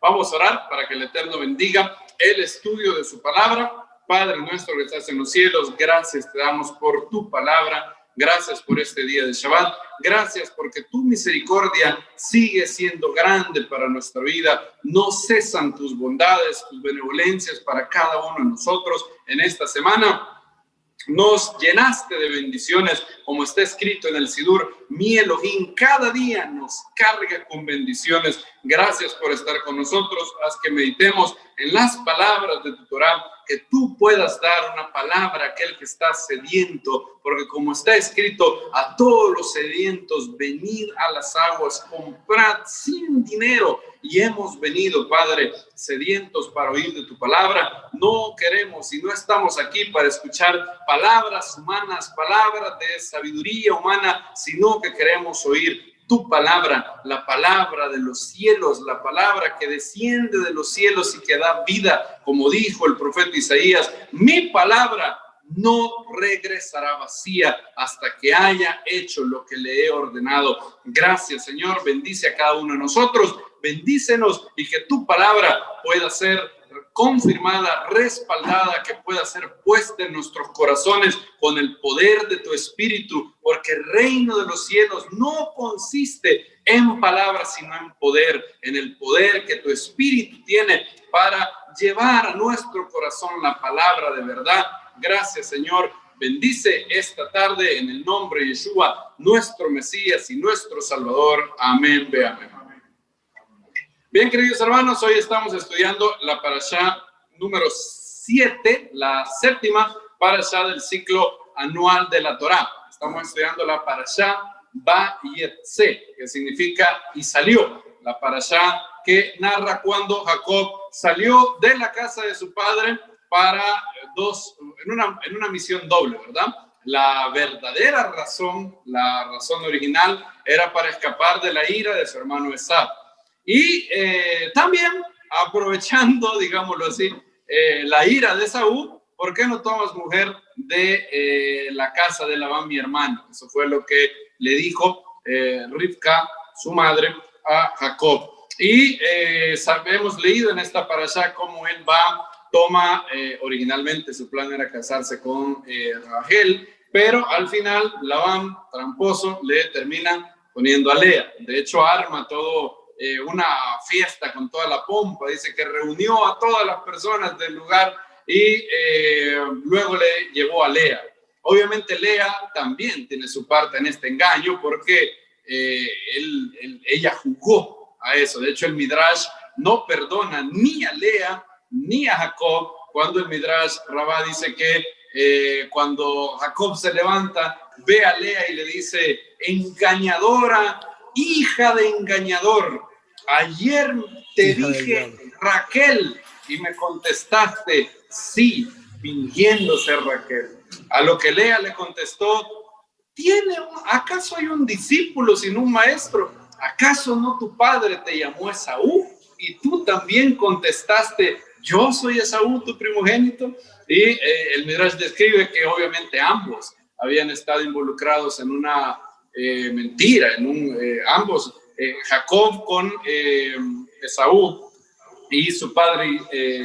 Vamos a orar para que el Eterno bendiga el estudio de su palabra. Padre nuestro que estás en los cielos, gracias te damos por tu palabra. Gracias por este día de Shabbat. Gracias porque tu misericordia sigue siendo grande para nuestra vida. No cesan tus bondades, tus benevolencias para cada uno de nosotros en esta semana. Nos llenaste de bendiciones, como está escrito en el Sidur, mi Elohim cada día nos carga con bendiciones. Gracias por estar con nosotros. Haz que meditemos en las palabras de tu Torah, que tú puedas dar una palabra a aquel que está sediento, porque como está escrito, a todos los sedientos, venid a las aguas, comprad sin dinero. Y hemos venido, Padre, sedientos para oír de tu palabra. No queremos y no estamos aquí para escuchar palabras humanas, palabras de sabiduría humana, sino que queremos oír tu palabra, la palabra de los cielos, la palabra que desciende de los cielos y que da vida, como dijo el profeta Isaías, mi palabra no regresará vacía hasta que haya hecho lo que le he ordenado. Gracias, Señor, bendice a cada uno de nosotros, bendícenos y que tu palabra pueda ser confirmada, respaldada, que pueda ser puesta en nuestros corazones con el poder de tu Espíritu, porque el reino de los cielos no consiste en palabras, sino en poder, en el poder que tu Espíritu tiene para llevar a nuestro corazón la palabra de verdad. Gracias, Señor. Bendice esta tarde en el nombre de Yeshua, nuestro Mesías y nuestro Salvador. Amén. Ve amén. Bien, queridos hermanos, hoy estamos estudiando la parashá número 7, la séptima parashá del ciclo anual de la Torá. Estamos estudiando la parashá Vayetze, que significa y salió. La parashá que narra cuando Jacob salió de la casa de su padre para en una misión doble, ¿verdad? La verdadera razón, la razón original, era para escapar de la ira de su hermano Esau. Y también aprovechando, digámoslo así, la ira de Esaú, ¿por qué no tomas mujer de la casa de Labán, mi hermano? Eso fue lo que le dijo Rivka, su madre, a Jacob. Y hemos leído en esta parashá cómo él toma, originalmente su plan era casarse con Rachel, pero al final Labán, tramposo, le termina poniendo a Lea. De hecho, arma todo una fiesta con toda la pompa, dice que reunió a todas las personas del lugar y luego le llevó a Lea. Obviamente Lea también tiene su parte en este engaño porque ella jugó a eso. De hecho, el Midrash no perdona ni a Lea ni a Jacob, cuando el Midrash Rabá dice que cuando Jacob se levanta, ve a Lea y le dice, engañadora, hija de engañador, ayer te dije Raquel y me contestaste sí, fingiendo ser Raquel. A lo que Lea le contestó, ¿acaso hay un discípulo sin un maestro? ¿Acaso no tu padre te llamó Esaú? Y tú también contestaste, yo soy Esaú, tu primogénito. Y el Midrash describe que obviamente ambos habían estado involucrados en una mentira, ambos, Jacob con Esaú y su padre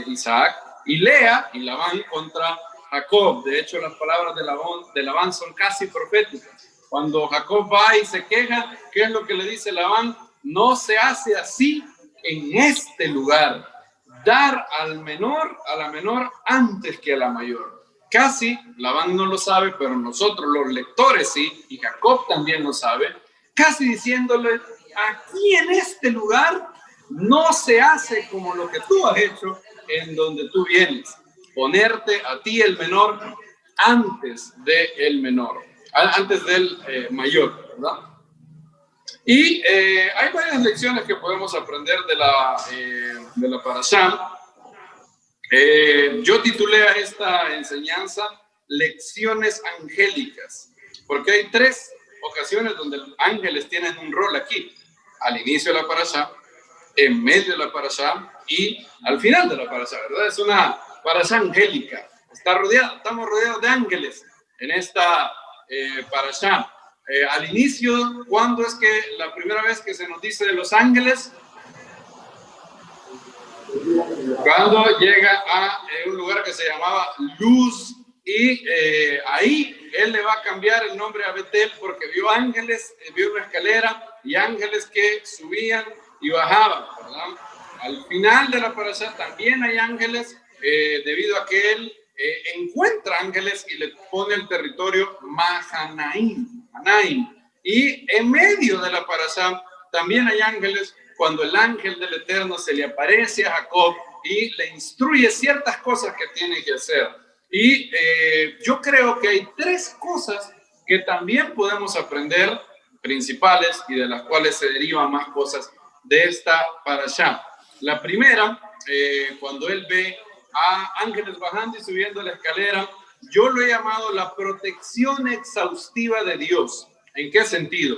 Isaac, y Lea y Labán contra Jacob. De hecho, las palabras de Labán son casi proféticas. Cuando Jacob va y se queja, ¿qué es lo que le dice Labán? No se hace así en este lugar. Dar a la menor antes que a la mayor. Casi, Labán no lo sabe, pero nosotros los lectores sí, y Jacob también lo sabe, casi diciéndole, aquí en este lugar no se hace como lo que tú has hecho en donde tú vienes. Ponerte a ti el menor antes del menor, antes del mayor, ¿verdad? Y hay varias lecciones que podemos aprender de la parashá. Yo titulé a esta enseñanza Lecciones Angélicas, porque hay 3 ocasiones donde los ángeles tienen un rol aquí: al inicio de la parashá, en medio de la parashá y al final de la parashá, ¿verdad? Es una parashá angélica. Estamos rodeados de ángeles en esta parashá. Al inicio, ¿cuándo es que la primera vez que se nos dice de los ángeles? Cuando llega a un lugar que se llamaba Luz, y ahí él le va a cambiar el nombre a Betel porque vio ángeles, vio una escalera y ángeles que subían y bajaban, ¿verdad? Al final de la parasha también hay ángeles, debido a que él encuentra ángeles y le pone el territorio Mahanaim. Y en medio de la parasha también hay ángeles cuando el ángel del Eterno se le aparece a Jacob y le instruye ciertas cosas que tiene que hacer. Y yo creo que hay tres cosas que también podemos aprender, principales, y de las cuales se derivan más cosas de esta parashá. La primera, cuando él ve a ángeles bajando y subiendo la escalera, yo lo he llamado la protección exhaustiva de Dios. ¿En qué sentido?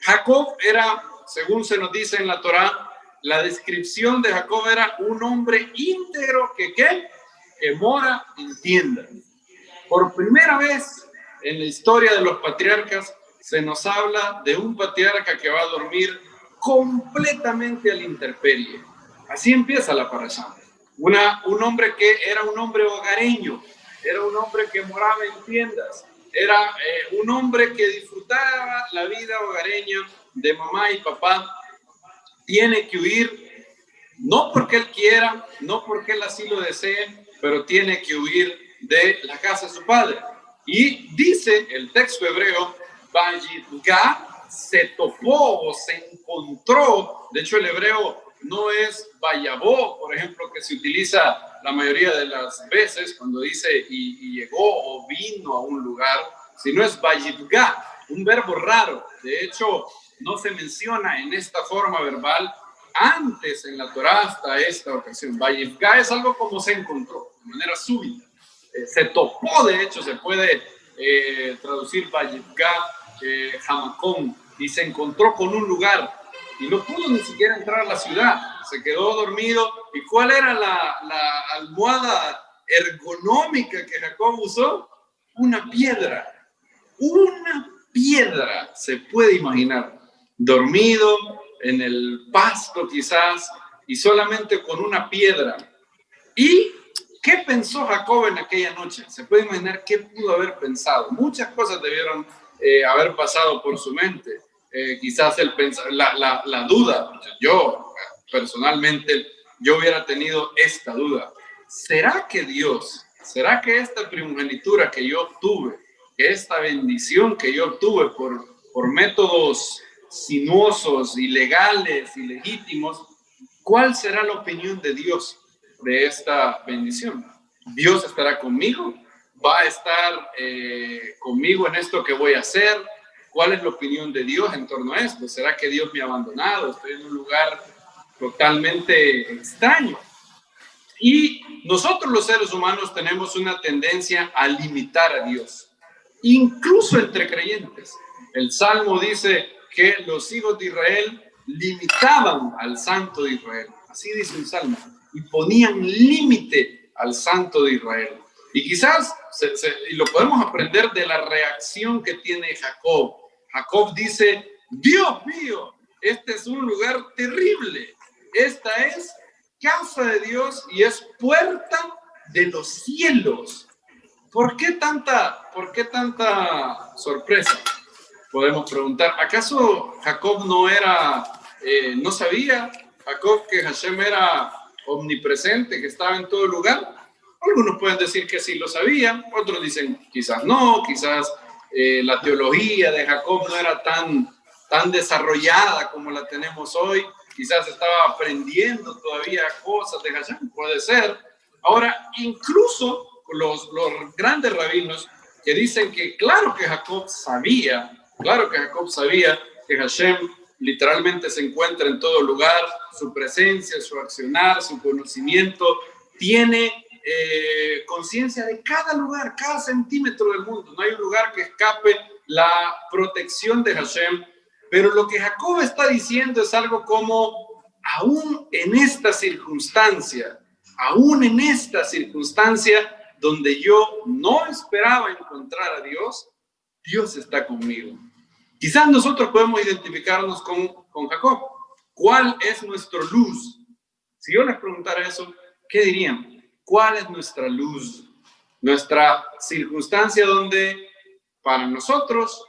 Jacob era, según se nos dice en la Torá, la descripción de Jacob era un hombre íntegro que mora en tienda. Por primera vez en la historia de los patriarcas se nos habla de un patriarca que va a dormir completamente a la intemperie. Así empieza la parashá. Un hombre que era un hombre hogareño, era un hombre que moraba en tiendas, era un hombre que disfrutaba la vida hogareña de mamá y papá. Tiene que huir, no porque él quiera, no porque él así lo desee, pero tiene que huir de la casa de su padre. Y dice el texto hebreo, Vayitga, se topó o se encontró. De hecho, el hebreo no es Vayabó, por ejemplo, que se utiliza la mayoría de las veces cuando dice y llegó o vino a un lugar, sino es Vayitga, un verbo raro. De hecho, no se menciona en esta forma verbal antes en la Torá hasta esta ocasión. Vayitga es algo como se encontró, de manera súbita. Se topó, de hecho, se puede traducir Vayitga, Hamacón, y se encontró con un lugar y no pudo ni siquiera entrar a la ciudad, se quedó dormido. ¿Y cuál era la almohada ergonómica que Jacob usó? Una piedra, se puede imaginar, dormido en el pasto quizás, y solamente con una piedra. ¿Y qué pensó Jacob en aquella noche? Se puede imaginar qué pudo haber pensado. Muchas cosas debieron haber pasado por su mente. Quizás la duda. Yo personalmente, yo hubiera tenido esta duda. ¿Será que esta primogenitura que yo obtuve, que esta bendición que yo obtuve por métodos sinuosos, ilegales, ilegítimos, cuál será la opinión de Dios de esta bendición? ¿Dios estará conmigo? ¿Va a estar conmigo en esto que voy a hacer? ¿Cuál es la opinión de Dios en torno a esto? ¿Será que Dios me ha abandonado? Estoy en un lugar totalmente extraño. Y nosotros los seres humanos tenemos una tendencia a limitar a Dios, incluso entre creyentes. El Salmo dice que los hijos de Israel limitaban al Santo de Israel. Así dice el Salmo. Y ponían límite al Santo de Israel. Y quizás, y lo podemos aprender de la reacción que tiene Jacob. Jacob dice, Dios mío, este es un lugar terrible. Esta es casa de Dios y es puerta de los cielos. ¿Por qué tanta sorpresa? Podemos preguntar, ¿acaso Jacob no sabía Jacob que Hashem era omnipresente, que estaba en todo lugar? Algunos pueden decir que sí lo sabían, otros dicen quizás no, quizás la teología de Jacob no era tan desarrollada como la tenemos hoy, quizás estaba aprendiendo todavía cosas de Hashem, puede ser. Ahora, incluso los grandes rabinos que dicen que claro que Jacob sabía que Hashem literalmente se encuentra en todo lugar, su presencia, su accionar, su conocimiento, tiene conciencia de cada lugar, cada centímetro del mundo. No hay un lugar que escape la protección de Hashem. Pero lo que Jacob está diciendo es algo como, aún en esta circunstancia donde yo no esperaba encontrar a Dios, Dios está conmigo. Quizás nosotros podemos identificarnos con Jacob. ¿Cuál es nuestra luz? Si yo les preguntara eso, ¿qué dirían? ¿Cuál es nuestra luz? Nuestra circunstancia donde para nosotros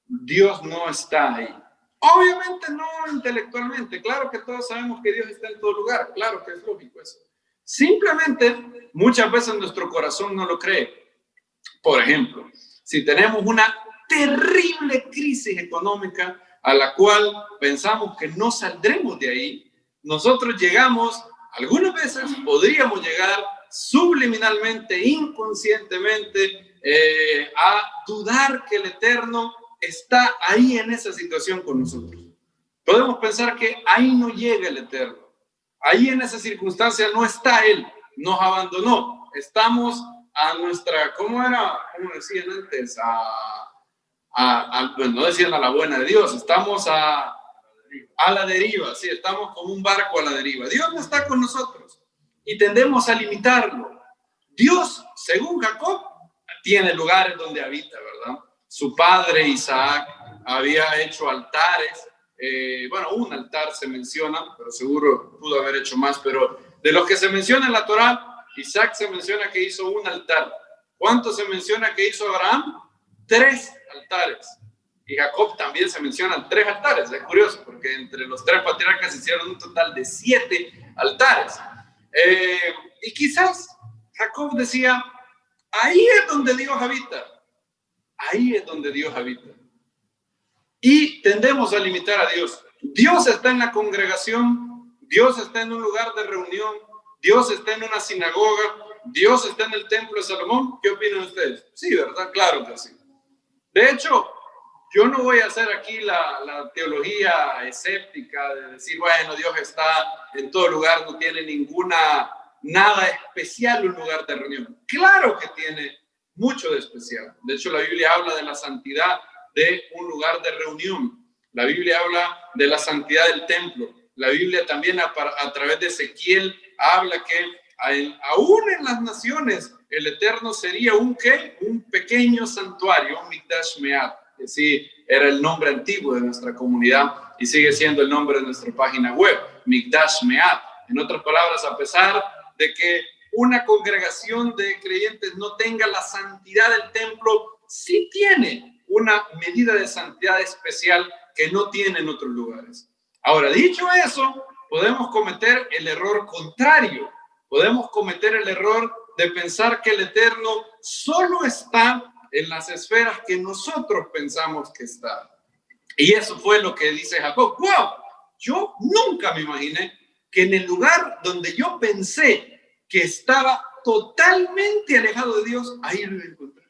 Dios no está ahí. Obviamente no intelectualmente, claro que todos sabemos que Dios está en todo lugar, claro que es lógico eso. Simplemente muchas veces nuestro corazón no lo cree. Por ejemplo, si tenemos una terrible crisis económica a la cual pensamos que no saldremos de ahí, nosotros llegamos, algunas veces podríamos llegar subliminalmente, inconscientemente, a dudar que el Eterno está ahí en esa situación con nosotros. Podemos pensar que ahí no llega el Eterno. Ahí en esa circunstancia no está Él. Nos abandonó. Estamos a nuestra, ¿cómo decían antes? Pues no decían a la buena de Dios. Estamos a la deriva. Sí, estamos como un barco a la deriva. Dios no está con nosotros. Y tendemos a limitarlo. Dios, según Jacob, tiene lugares donde habita, ¿verdad? Su padre Isaac había hecho altares, un altar se menciona, pero seguro pudo haber hecho más, pero de los que se menciona en la Torá, Isaac se menciona que hizo un altar. ¿Cuánto se menciona que hizo Abraham? 3 altares. Y Jacob también se mencionan 3 altares. Es curioso, porque entre los 3 patriarcas hicieron un total de 7 altares. Y quizás Jacob decía, ahí es donde Dios habita. Ahí es donde Dios habita. Y tendemos a limitar a Dios. Dios está en la congregación, Dios está en un lugar de reunión, Dios está en una sinagoga, Dios está en el templo de Salomón. ¿Qué opinan ustedes? Sí, ¿verdad? Claro que sí. De hecho, yo no voy a hacer aquí la teología escéptica de decir, bueno, Dios está en todo lugar, no tiene nada especial un lugar de reunión. Claro que tiene mucho de especial. De hecho, la Biblia habla de la santidad de un lugar de reunión. La Biblia habla de la santidad del templo. La Biblia también a través de Ezequiel habla que aún en las naciones el Eterno sería un pequeño santuario, un Mikdash Me'at. Sí, era el nombre antiguo de nuestra comunidad y sigue siendo el nombre de nuestra página web, Mikdash Me'at. En otras palabras, a pesar de que una congregación de creyentes no tenga la santidad del templo, sí tiene una medida de santidad especial que no tiene en otros lugares. Ahora, dicho eso, podemos cometer el error contrario. Podemos cometer el error de pensar que el Eterno solo está en las esferas que nosotros pensamos que está. Y eso fue lo que dice Jacob. ¡Wow! Yo nunca me imaginé que en el lugar donde yo pensé que estaba totalmente alejado de Dios, ahí lo iba a encontrar.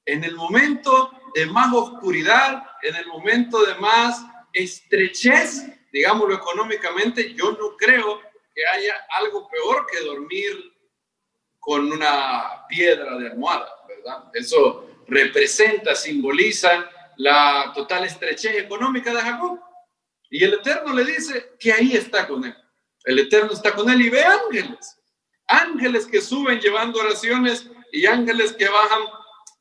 En el momento de más oscuridad, en el momento de más estrechez, digámoslo económicamente, yo no creo que haya algo peor que dormir con una piedra de almohada, ¿verdad? Eso representa, simboliza la total estrechez económica de Jacob. Y el Eterno le dice que ahí está con él. El Eterno está con él y ve ángeles. Ángeles que suben llevando oraciones y ángeles que bajan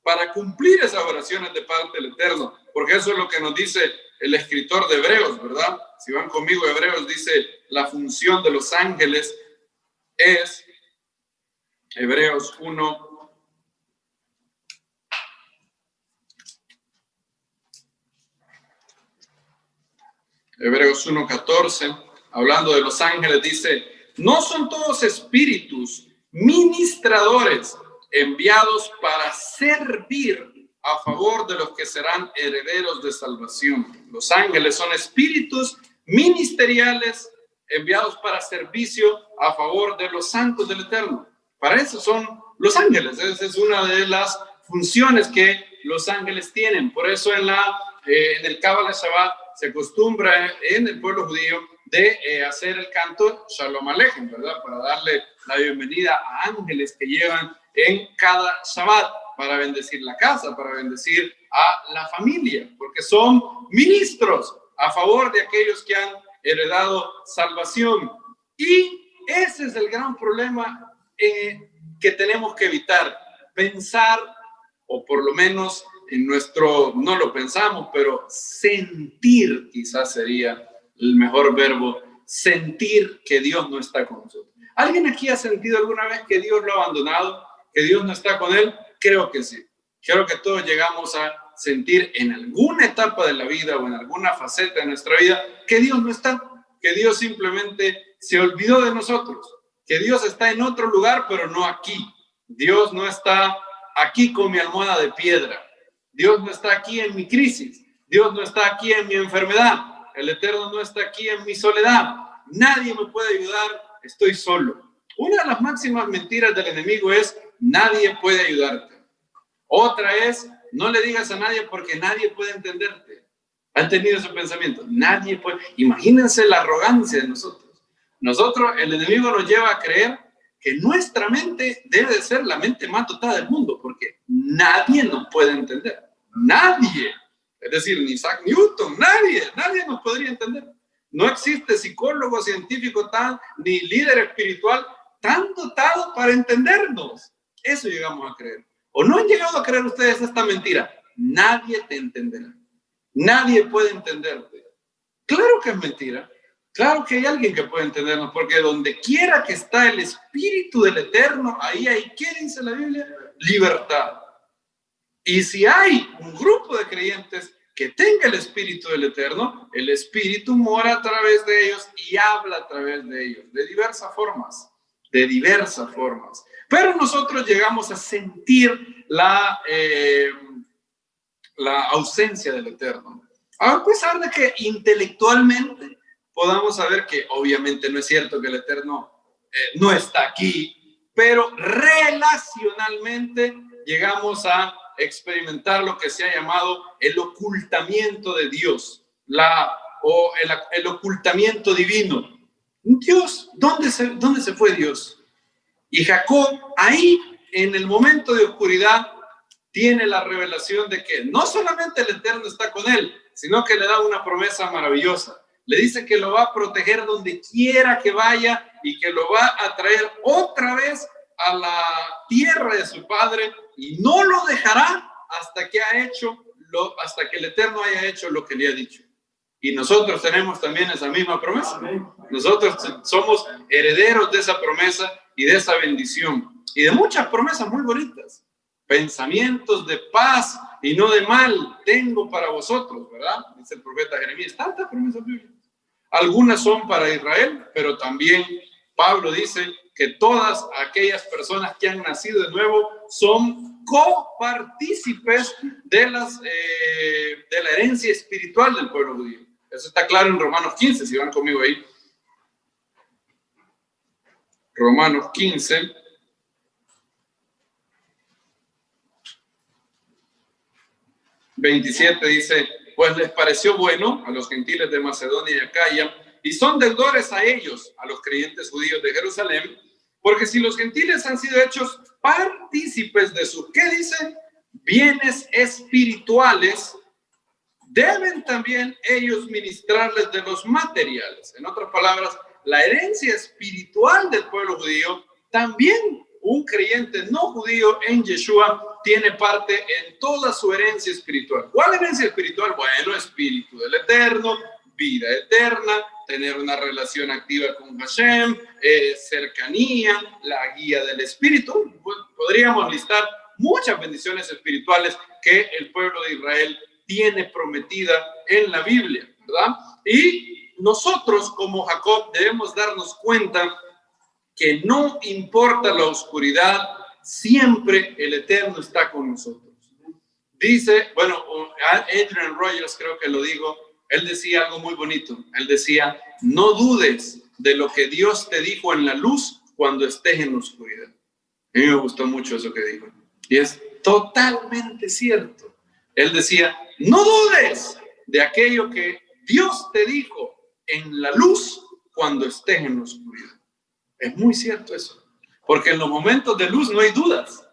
para cumplir esas oraciones de parte del Eterno. Porque eso es lo que nos dice el escritor de Hebreos, ¿verdad? Si van conmigo, Hebreos dice la función de los ángeles es Hebreos 1. Hebreos 1:14, hablando de los ángeles, dice, no son todos espíritus ministradores enviados para servir a favor de los que serán herederos de salvación. Los ángeles son espíritus ministeriales enviados para servicio a favor de los santos del Eterno. Para eso son los ángeles. Esa es una de las funciones que los ángeles tienen. Por eso en el Kabbalah Shabbat se acostumbra en el pueblo judío de hacer el canto Shalom Aleichem, ¿verdad? Para darle la bienvenida a ángeles que llevan en cada Shabbat para bendecir la casa, para bendecir a la familia, porque son ministros a favor de aquellos que han heredado salvación. Y ese es el gran problema que tenemos que evitar, pensar, o por lo menos no lo pensamos, pero sentir quizás sería el mejor verbo, sentir que Dios no está con nosotros. ¿Alguien aquí ha sentido alguna vez que Dios lo ha abandonado, que Dios no está con él? Creo que sí. Creo que todos llegamos a sentir en alguna etapa de la vida o en alguna faceta de nuestra vida que Dios no está, que Dios simplemente se olvidó de nosotros, que Dios está en otro lugar, pero no aquí. Dios no está aquí con mi almohada de piedra. Dios no está aquí en mi crisis. Dios no está aquí en mi enfermedad. El Eterno no está aquí en mi soledad. Nadie me puede ayudar, estoy solo. Una de las máximas mentiras del enemigo es: nadie puede ayudarte. Otra es: no le digas a nadie porque nadie puede entenderte. ¿Han tenido ese pensamiento? Nadie puede. Imagínense la arrogancia de nosotros. Nosotros, el enemigo nos lleva a creer que nuestra mente debe de ser la mente más dotada del mundo, porque nadie nos puede entender. Nadie. Es decir, ni Isaac Newton, nadie nos podría entender. No existe psicólogo, científico ni líder espiritual tan dotado para entendernos. Eso llegamos a creer. ¿O no han llegado a creer ustedes esta mentira? Nadie te entenderá. Nadie puede entenderte. Claro que es mentira. Claro que hay alguien que puede entendernos, porque donde quiera que está el Espíritu del Eterno, ahí hay, ¿qué dice la Biblia? Libertad. Y si hay un grupo de creyentes que tenga el Espíritu del Eterno, el Espíritu mora a través de ellos y habla a través de ellos, de diversas formas. Pero nosotros llegamos a sentir la ausencia del Eterno. A pesar de que intelectualmente podamos saber que obviamente no es cierto que el Eterno no está aquí, pero relacionalmente llegamos a experimentar lo que se ha llamado el ocultamiento de Dios, el ocultamiento divino. Dios, ¿dónde se fue Dios? Y Jacob, ahí, en el momento de oscuridad, tiene la revelación de que no solamente el Eterno está con él, sino que le da una promesa maravillosa. Le dice que lo va a proteger donde quiera que vaya y que lo va a traer otra vez a la tierra de su padre y no lo dejará hasta que el Eterno haya hecho lo que le ha dicho. Y nosotros tenemos también esa misma promesa. Nosotros somos herederos de esa promesa y de esa bendición y de muchas promesas muy bonitas. Pensamientos de paz y no de mal tengo para vosotros, ¿verdad? Dice el profeta Jeremías. Tantas promesas bíblicas. Algunas son para Israel, pero también Pablo dice que todas aquellas personas que han nacido de nuevo son copartícipes de la herencia espiritual del pueblo judío. Eso está claro en Romanos 15, si van conmigo ahí. Romanos 15. ...27 dice: pues les pareció bueno a los gentiles de Macedonia y Acaya, y son deudores a ellos, a los creyentes judíos de Jerusalén, porque si los gentiles han sido hechos partícipes de sus, ¿qué dice? Bienes espirituales, deben también ellos ministrarles de los materiales. En otras palabras, la herencia espiritual del pueblo judío, también un creyente no judío en Yeshua tiene parte en toda su herencia espiritual. ¿Cuál herencia espiritual? Bueno, Espíritu del Eterno, vida eterna, tener una relación activa con Hashem, cercanía, la guía del Espíritu. Podríamos listar muchas bendiciones espirituales que el pueblo de Israel tiene prometida en la Biblia, ¿verdad? Y nosotros como Jacob debemos darnos cuenta que no importa la oscuridad, siempre el Eterno está con nosotros. Dice, bueno, Adrian Rogers creo que lo digo, él decía algo muy bonito. Él decía: no dudes de lo que Dios te dijo en la luz cuando estés en la oscuridad. A mí me gustó mucho eso que dijo. Y es totalmente cierto. Él decía: no dudes de aquello que Dios te dijo en la luz cuando estés en la oscuridad. Es muy cierto eso. Porque en los momentos de luz no hay dudas.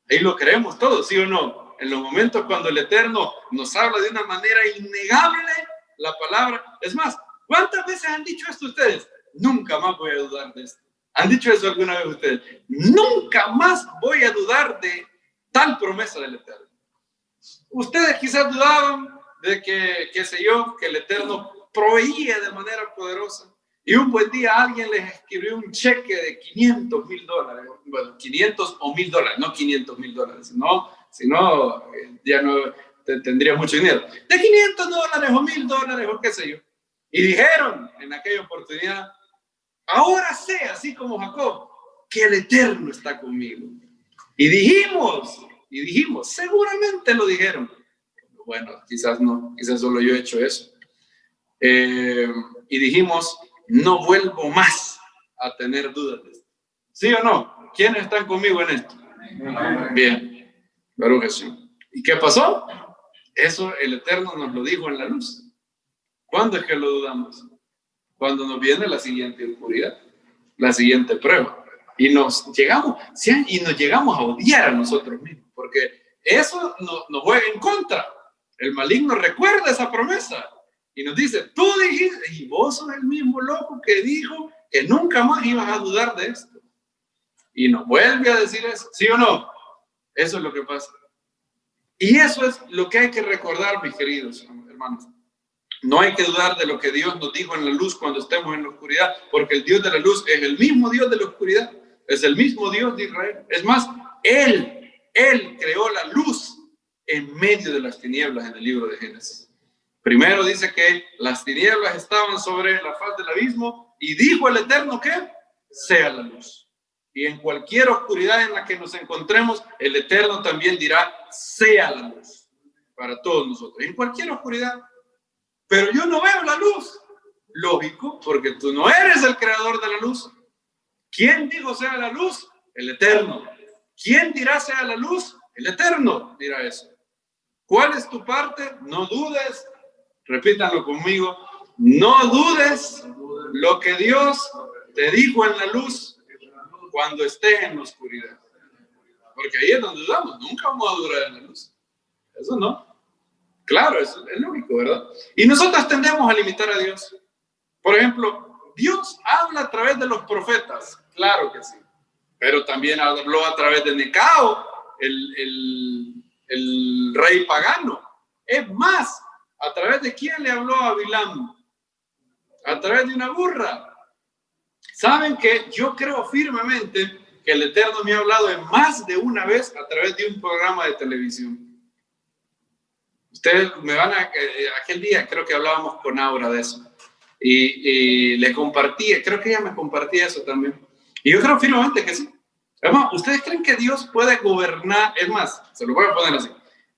Ahí lo creemos todos, ¿sí o no? En los momentos cuando el Eterno nos habla de una manera innegable la palabra. Es más, ¿cuántas veces han dicho esto ustedes? Nunca más voy a dudar de esto. ¿Han dicho eso alguna vez ustedes? Nunca más voy a dudar de tal promesa del Eterno. Ustedes quizás dudaban de que, qué sé yo, que el Eterno proveía de manera poderosa, Y un buen día alguien les escribió un cheque de $500,000. Bueno, 500 o $1,000, no $500,000, sino ya no tendría mucho dinero. De $500 o $1,000 o qué sé yo. Y dijeron en aquella oportunidad, ahora sé, así como Jacob, que el Eterno está conmigo. Y dijimos, seguramente lo dijeron. Bueno, quizás no, quizás solo yo he hecho eso. Y dijimos, no vuelvo más a tener dudas de esto. ¿Sí o no? ¿Quiénes están conmigo en esto? Bien, Baruch Hashem. ¿Y qué pasó? Eso el Eterno nos lo dijo en la luz. ¿Cuándo es que lo dudamos? Cuando nos viene la siguiente oscuridad, la siguiente prueba. Y nos llegamos a odiar a nosotros mismos, porque eso nos juega en contra. El maligno recuerda esa promesa y nos dice, tú dijiste, y vos sos el mismo loco que dijo que nunca más ibas a dudar de esto. Y nos vuelve a decir eso, ¿sí o no? Eso es lo que pasa. Y eso es lo que hay que recordar, mis queridos hermanos. No hay que dudar de lo que Dios nos dijo en la luz cuando estemos en la oscuridad, porque el Dios de la luz es el mismo Dios de la oscuridad, es el mismo Dios de Israel. Es más, Él creó la luz en medio de las tinieblas en el libro de Génesis. Primero dice que las tinieblas estaban sobre la faz del abismo y dijo el Eterno que sea la luz. Y en cualquier oscuridad en la que nos encontremos, el Eterno también dirá, sea la luz para todos nosotros. En cualquier oscuridad. Pero yo no veo la luz. Lógico, porque tú no eres el creador de la luz. ¿Quién dijo sea la luz? El Eterno. ¿Quién dirá sea la luz? El Eterno dirá eso. ¿Cuál es tu parte? No dudes. Repítanlo conmigo. No dudes lo que Dios te dijo en la luz cuando estés en la oscuridad. Porque ahí es donde dudamos. Nunca vamos a durar en la luz. Eso no. Claro, eso es lógico, ¿verdad? Y nosotros tendemos a limitar a Dios. Por ejemplo, Dios habla a través de los profetas. Claro que sí. Pero también habló a través de Necao, el rey pagano. Es más, ¿a través de quién le habló a Bilam? A través de una burra. Saben que yo creo firmemente que el Eterno me ha hablado en más de una vez a través de un programa de televisión. Ustedes me van a... aquel día creo que hablábamos con Aura de eso. Y le compartí, creo que ella me compartía eso también. Y yo creo firmemente que sí. Además, ¿ustedes creen que Dios puede gobernar? Es más, se lo voy a poner así.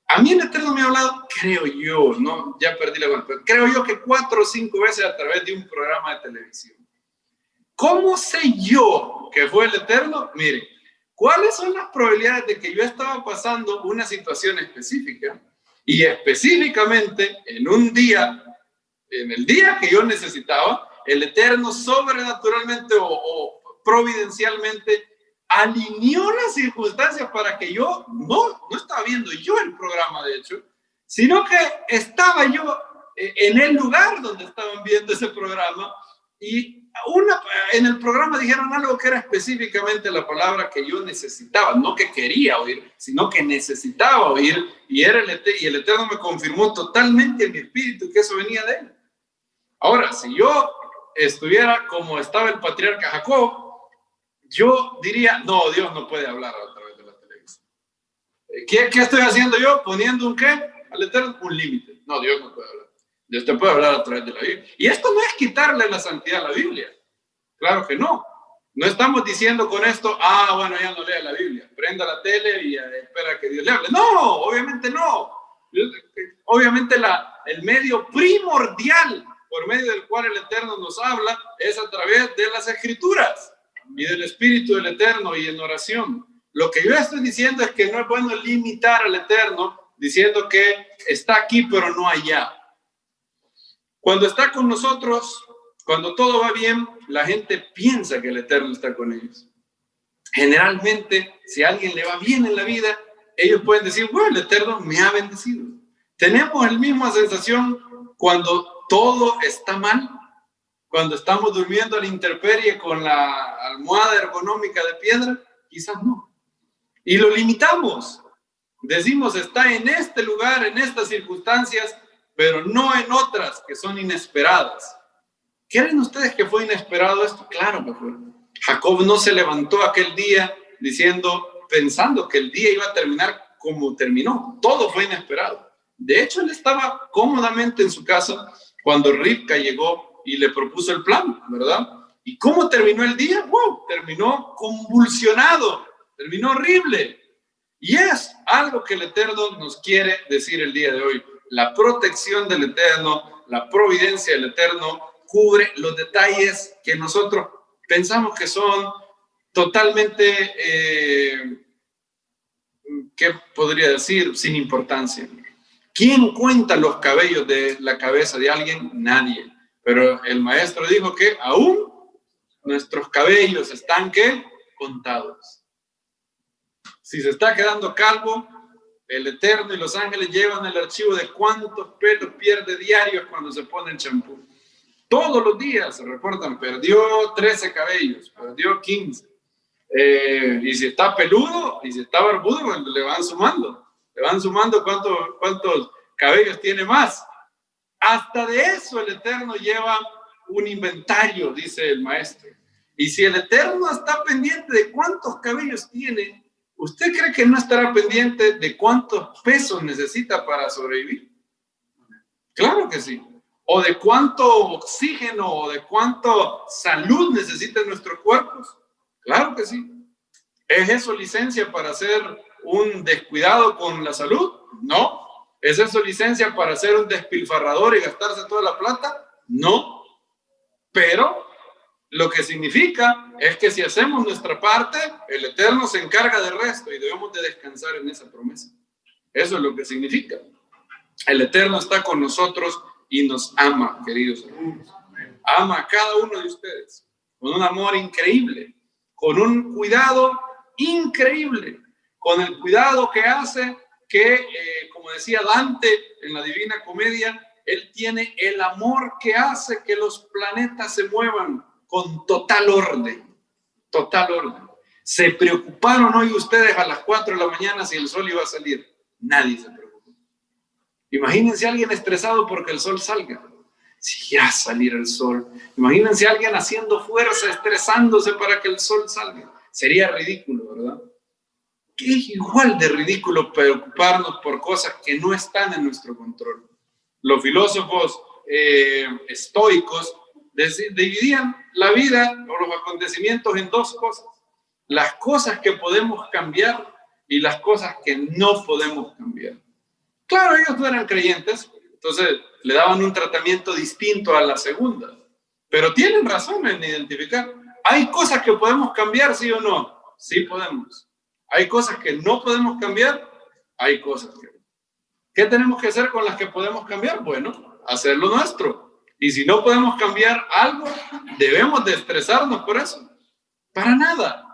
A mí el Eterno me ha hablado, creo yo, no, ya perdí la cuenta, pero creo yo que 4 o 5 veces a través de un programa de televisión. ¿Cómo sé yo que fue el Eterno? Mire, ¿cuáles son las probabilidades de que yo estaba pasando una situación específica y específicamente en un día, en el día que yo necesitaba, el Eterno sobrenaturalmente o providencialmente alineó las circunstancias para que yo no estaba viendo yo el programa, de hecho, sino que estaba yo en el lugar donde estaban viendo ese programa y en el programa dijeron algo que era específicamente la palabra que yo necesitaba, no que quería oír, sino que necesitaba oír, y el Eterno me confirmó totalmente en mi espíritu que eso venía de él. Ahora, si yo estuviera como estaba el patriarca Jacob, yo diría, no, Dios no puede hablar a través de la televisión. ¿Qué estoy haciendo yo? Poniendo un qué al Eterno, un límite. No, Dios no puede hablar. Dios te puede hablar a través de la Biblia. Y esto no es quitarle la santidad a la Biblia. Claro que no. No estamos diciendo con esto, bueno, ya no lea la Biblia. Prenda la tele y espera que Dios le hable. No, obviamente no. Obviamente el medio primordial por medio del cual el Eterno nos habla es a través de las Escrituras y del Espíritu del Eterno y en oración. Lo que yo estoy diciendo es que no es bueno limitar al Eterno diciendo que está aquí pero no allá. Cuando está con nosotros, cuando todo va bien, la gente piensa que el Eterno está con ellos. Generalmente, si a alguien le va bien en la vida, ellos pueden decir, bueno, el Eterno me ha bendecido. Tenemos la misma sensación cuando todo está mal, cuando estamos durmiendo a la intemperie con la almohada ergonómica de piedra, quizás no. Y lo limitamos. Decimos, está en este lugar, en estas circunstancias, pero no en otras que son inesperadas, ¿Creen ustedes que fue inesperado esto? Claro que fue. Jacob no se levantó aquel día pensando que el día iba a terminar como terminó. Todo fue inesperado. De hecho, él estaba cómodamente en su casa cuando Ribca llegó y le propuso el plan, ¿verdad? ¿Y cómo terminó el día? ¡Wow! Terminó convulsionado, terminó horrible. Y es algo que el Eterno nos quiere decir el día de hoy. La protección del Eterno, la providencia del Eterno cubre los detalles que nosotros pensamos que son totalmente, ¿qué podría decir? Sin importancia. ¿Quién cuenta los cabellos de la cabeza de alguien? Nadie. Pero el maestro dijo que aún nuestros cabellos están, ¿qué? Contados. Si se está quedando calvo, el Eterno y los ángeles llevan el archivo de cuántos pelos pierde diarios cuando se pone el champú. Todos los días se reportan, perdió 13 cabellos, perdió 15. Y si está peludo y si está barbudo, le van sumando cuántos cabellos tiene más. Hasta de eso el Eterno lleva un inventario, dice el maestro. Y si el Eterno está pendiente de cuántos cabellos tiene, ¿usted cree que no estará pendiente de cuántos pesos necesita para sobrevivir? Claro que sí. O de cuánto oxígeno o de cuánto salud necesitan nuestros cuerpos. Claro que sí. ¿Es eso licencia para ser un descuidado con la salud? No. ¿Es eso licencia para ser un despilfarrador y gastarse toda la plata? No. Pero lo que significa es que si hacemos nuestra parte, el Eterno se encarga del resto y debemos de descansar en esa promesa. Eso es lo que significa. El Eterno está con nosotros y nos ama, queridos hermanos. Ama a cada uno de ustedes con un amor increíble, con un cuidado increíble, con el cuidado que hace que, como decía Dante en la Divina Comedia, él tiene el amor que hace que los planetas se muevan con total orden, total orden. ¿Se preocuparon hoy ustedes a las 4 de la mañana si el sol iba a salir? Nadie se preocupó. Imagínense a alguien estresado porque el sol salga. Si ya salir el sol. Imagínense a alguien haciendo fuerza, estresándose para que el sol salga. Sería ridículo, ¿verdad? Es igual de ridículo preocuparnos por cosas que no están en nuestro control. Los filósofos estoicos dividían la vida o los acontecimientos en dos cosas. Las cosas que podemos cambiar y las cosas que no podemos cambiar. Claro, ellos no eran creyentes, entonces le daban un tratamiento distinto a la segunda. Pero tienen razón en identificar. ¿Hay cosas que podemos cambiar, sí o no? Sí podemos. ¿Hay cosas que no podemos cambiar? Hay cosas que no. ¿Qué tenemos que hacer con las que podemos cambiar? Bueno, hacer lo nuestro. Y si no podemos cambiar algo, debemos de estresarnos por eso. Para nada.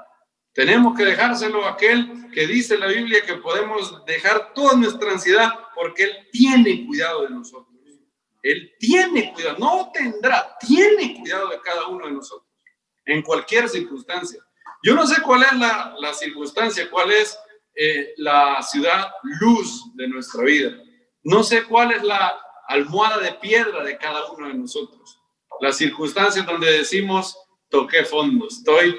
Tenemos que dejárselo a aquel que dice en la Biblia que podemos dejar toda nuestra ansiedad porque Él tiene cuidado de nosotros. Él tiene cuidado, no tendrá, tiene cuidado de cada uno de nosotros, en cualquier circunstancia. Yo no sé cuál es la circunstancia, cuál es la ciudad luz de nuestra vida. No sé cuál es la almohada de piedra de cada uno de nosotros. Las circunstancias donde decimos, toqué fondo, estoy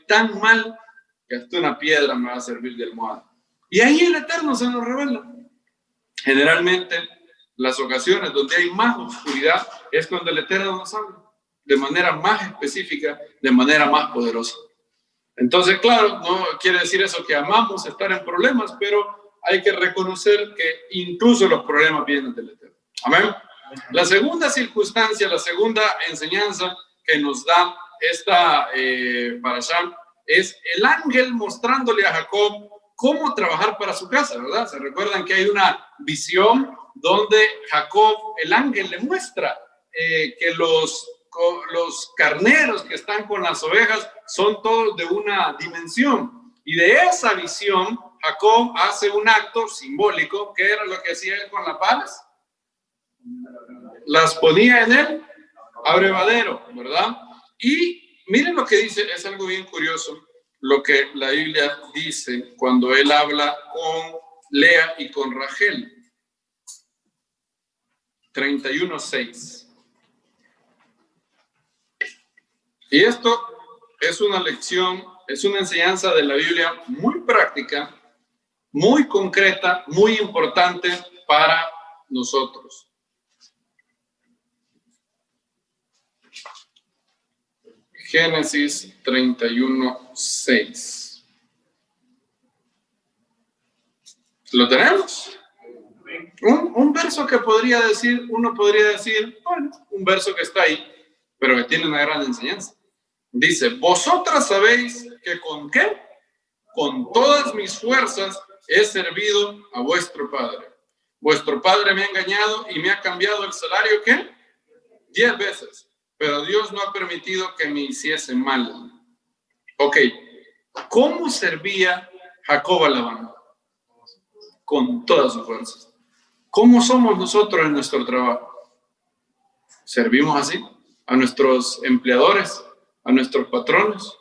tan mal que hasta una piedra me va a servir de almohada. Y ahí el Eterno se nos revela. Generalmente, las ocasiones donde hay más oscuridad es cuando el Eterno nos habla de manera más específica, de manera más poderosa. Entonces, claro, no quiere decir eso que amamos estar en problemas, pero hay que reconocer que incluso los problemas vienen del Eterno. Amén. La segunda circunstancia, la segunda enseñanza que nos da esta parashá es el ángel mostrándole a Jacob cómo trabajar para su casa, ¿verdad? Se recuerdan que hay una visión donde Jacob, el ángel, le muestra que los carneros que están con las ovejas son todos de una dimensión. Y de esa visión, Jacob hace un acto simbólico. ¿Qué era lo que hacía él con las palas? Las ponía en el abrevadero, ¿verdad? Y miren lo que dice, es algo bien curioso, lo que la Biblia dice cuando él habla con Lea y con Rachel. 31:6. Y esto es una lección, es una enseñanza de la Biblia muy práctica, muy concreta, muy importante para nosotros. Génesis 31:6. ¿Lo tenemos? Un verso que uno podría decir, bueno, un verso que está ahí, pero que tiene una gran enseñanza. Dice, vosotras sabéis que ¿con qué? Con todas mis fuerzas he servido a vuestro padre. Vuestro padre me ha engañado y me ha cambiado el salario, ¿qué? 10 veces. Pero Dios no ha permitido que me hiciese mal. Ok, ¿cómo servía Jacob a Labán? Con todas sus fuerzas. ¿Cómo somos nosotros en nuestro trabajo? ¿Servimos así? ¿A nuestros empleadores? ¿A nuestros patrones?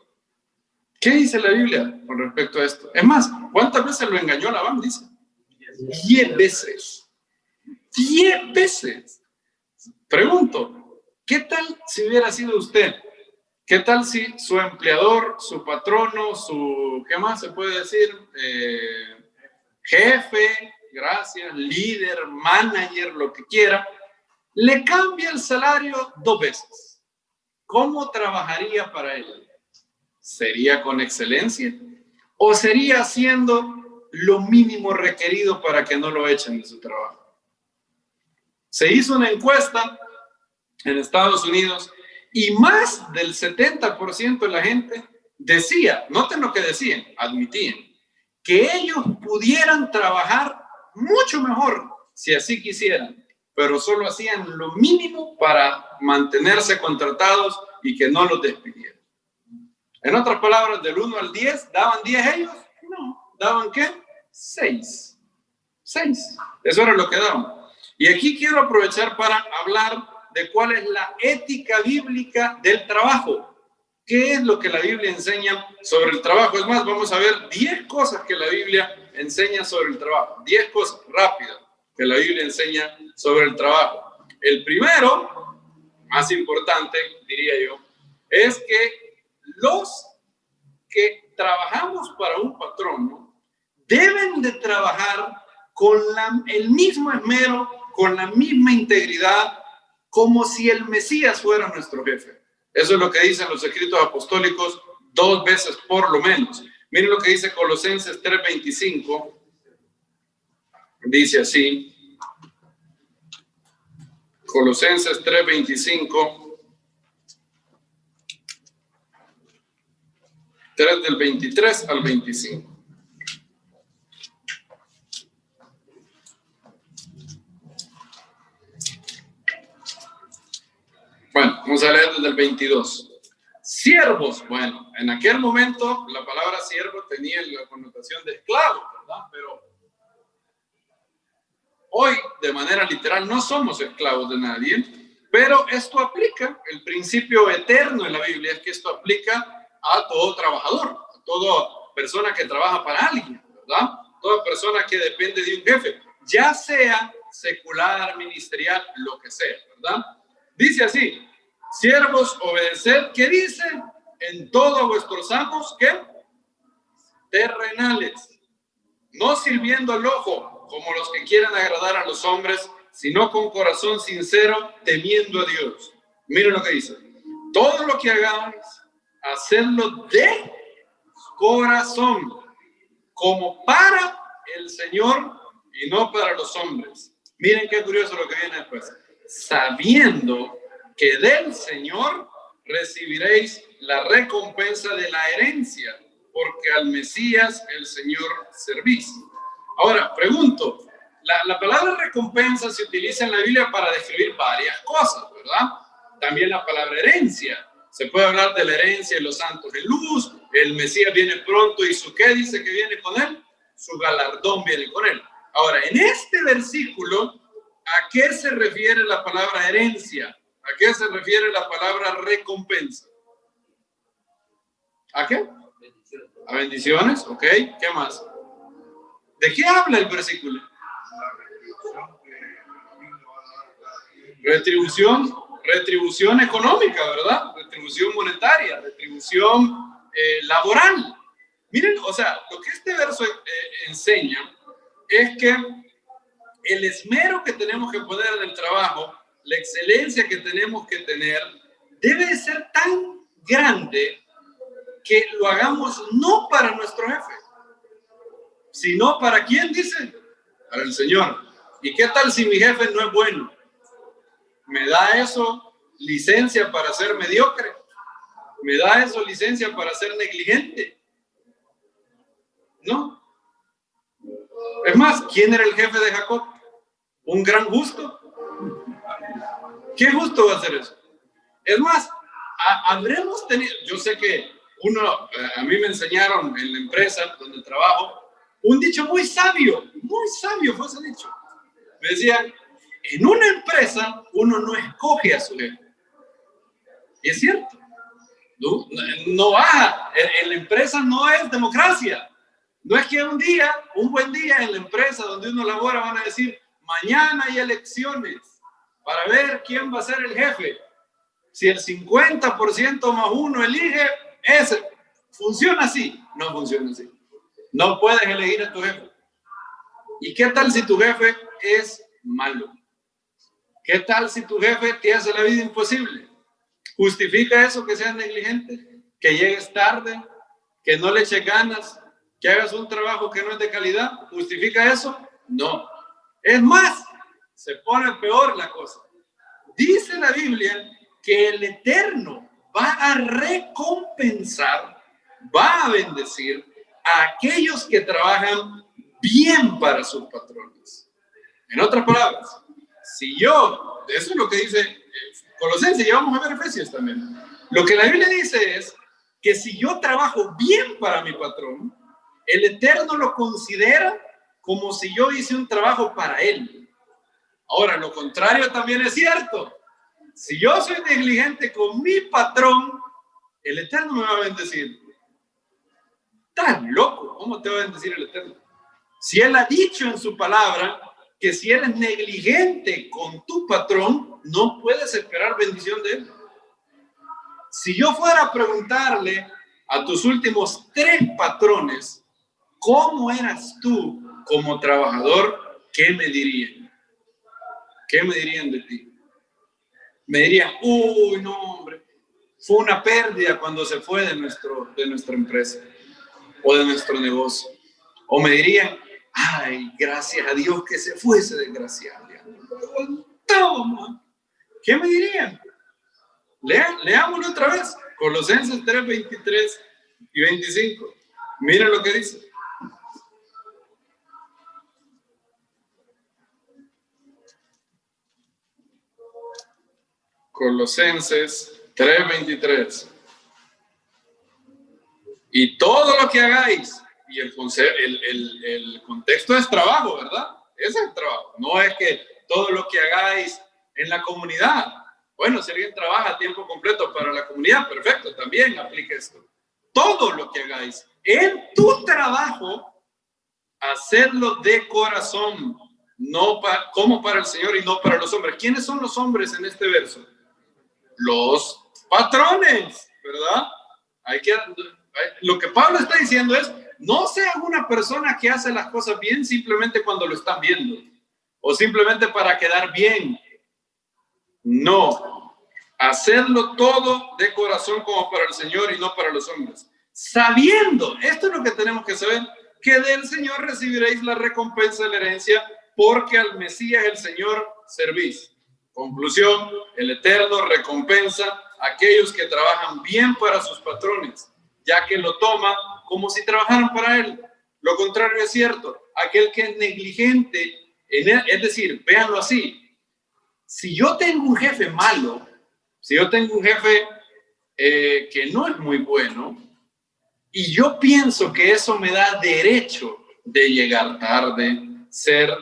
¿Qué dice la Biblia con respecto a esto? Es más, ¿cuántas veces lo engañó Labán? Dice 10 veces. 10 veces. Pregunto, ¿qué tal si hubiera sido usted? ¿Qué tal si su empleador, su patrono, ¿qué más se puede decir? Jefe, gracias, líder, manager, lo que quiera, le cambia el salario 2 veces? ¿Cómo trabajaría para él? ¿Sería con excelencia? ¿O sería haciendo lo mínimo requerido para que no lo echen de su trabajo? Se hizo una encuesta en Estados Unidos y más del 70% de la gente decía, noten lo que decían, admitían, que ellos pudieran trabajar mucho mejor si así quisieran, pero solo hacían lo mínimo para mantenerse contratados y que no los despidieran. En otras palabras, del 1 al 10, ¿daban 10 ellos? No. ¿Daban qué? 6. 6. Eso era lo que daban. Y aquí quiero aprovechar para hablar de cuál es la ética bíblica del trabajo. ¿Qué es lo que la Biblia enseña sobre el trabajo? Es más, vamos a ver 10 cosas que la Biblia enseña sobre el trabajo. 10 cosas rápidas que la Biblia enseña sobre el trabajo. El primero, más importante, diría yo, es que los que trabajamos para un patrono deben de trabajar con el mismo esmero, con la misma integridad, como si el Mesías fuera nuestro jefe. Eso es lo que dicen los escritos apostólicos 2 veces por lo menos. Miren lo que dice Colosenses 3:25. Dice así. Colosenses 3:25. 3 del 23 al 25. Bueno, vamos a leer desde el 22. Siervos, bueno, en aquel momento la palabra siervo tenía la connotación de esclavo, ¿verdad? Pero hoy, de manera literal, no somos esclavos de nadie, pero esto aplica, el principio eterno en la Biblia es que esto aplica a todo trabajador, a toda persona que trabaja para alguien, ¿verdad? Toda persona que depende de un jefe, ya sea secular, ministerial, lo que sea, ¿verdad? Dice así, siervos, obedeced, ¿qué dice? En todos vuestros amos, ¿qué? Terrenales, no sirviendo al ojo, como los que quieren agradar a los hombres, sino con corazón sincero, temiendo a Dios. Miren lo que dice, todo lo que hagáis, hacerlo de corazón, como para el Señor y no para los hombres. Miren qué curioso lo que viene después. Sabiendo que del Señor recibiréis la recompensa de la herencia, porque al Mesías el Señor servís. Ahora, pregunto, la palabra recompensa se utiliza en la Biblia para describir varias cosas, ¿verdad? También la palabra herencia. Se puede hablar de la herencia de los santos de luz, el Mesías viene pronto y ¿su qué dice que viene con él? Su galardón viene con él. Ahora, en este versículo, ¿a qué se refiere la palabra herencia? ¿A qué se refiere la palabra recompensa? ¿A qué? ¿A bendiciones? Ok, ¿qué más? ¿De qué habla el versículo? Retribución económica, ¿verdad? retribución monetaria, retribución laboral. Miren, o sea, lo que este verso enseña es que el esmero que tenemos que poner en el trabajo, la excelencia que tenemos que tener, debe de ser tan grande que lo hagamos no para nuestro jefe, sino para ¿quién dice? Para el Señor. ¿Y qué tal si mi jefe no es bueno? ¿Me da eso licencia para ser mediocre? ¿Me da eso licencia para ser negligente? No. Es más, ¿quién era el jefe de Jacob? Un gran justo. ¿Qué justo va a ser eso? Es más, habremos tenido, yo sé que a mí me enseñaron en la empresa donde trabajo, un dicho muy sabio fue ese dicho. Me decían, en una empresa uno no escoge a su jefe. Y es cierto. No va, en la empresa no es democracia. No es que un buen día en la empresa donde uno labora van a decir, mañana hay elecciones para ver quién va a ser el jefe. Si el 50% más uno elige, ese. ¿Funciona así? No funciona así. No puedes elegir a tu jefe. ¿Y qué tal si tu jefe es malo? ¿Qué tal si tu jefe te hace la vida imposible? ¿Justifica eso que seas negligente? ¿Que llegues tarde? ¿Que no le eches ganas? ¿Que hagas un trabajo que no es de calidad? ¿Justifica eso? No. Es más, se pone peor la cosa. Dice la Biblia que el Eterno va a recompensar, va a bendecir a aquellos que trabajan bien para sus patrones. En otras palabras, si yo, eso es lo que dice Colosenses, y vamos a ver Efesios también. Lo que la Biblia dice es que si yo trabajo bien para mi patrón, el Eterno lo considera como si yo hice un trabajo para él. Ahora, lo contrario también es cierto. Si yo soy negligente con mi patrón, el Eterno me va a bendecir. ¿Estás loco? ¿Cómo te va a bendecir el Eterno? Si Él ha dicho en su palabra que si eres negligente con tu patrón, no puedes esperar bendición de Él. Si yo fuera a preguntarle a tus últimos 3 patrones, ¿cómo eras tú como trabajador? ¿Qué me dirían? ¿Qué me dirían de ti? Me dirían, uy, no, hombre, fue una pérdida cuando se fue de nuestra empresa o de nuestro negocio. O me dirían, ay, gracias a Dios que se fue ese desgraciado. Toma. ¿Qué me dirían? Leámoslo otra vez. Colosenses 3, 23 y 25. Miren lo que dice. Colosenses 3, 23. Y todo lo que hagáis, y el contexto es trabajo, ¿verdad? Ese es el trabajo. No es que todo lo que hagáis en la comunidad. Bueno, si alguien trabaja a tiempo completo para la comunidad, perfecto, también aplique esto. Todo lo que hagáis en tu trabajo, hacedlo de corazón, no como para el Señor y no para los hombres. ¿Quiénes son los hombres en este verso? Los patrones, ¿verdad? Lo que Pablo está diciendo es, no sea una persona que hace las cosas bien simplemente cuando lo están viendo o simplemente para quedar bien. No, hacerlo todo de corazón como para el Señor y no para los hombres. Sabiendo, esto es lo que tenemos que saber, que del Señor recibiréis la recompensa de la herencia, porque al Mesías el Señor servís. Conclusión, el Eterno recompensa a aquellos que trabajan bien para sus patrones, ya que lo toma como si trabajaran para él. Lo contrario es cierto, aquel que es negligente, es decir, véanlo así, si yo tengo un jefe malo, si yo tengo un jefe que no es muy bueno, y yo pienso que eso me da derecho de llegar tarde,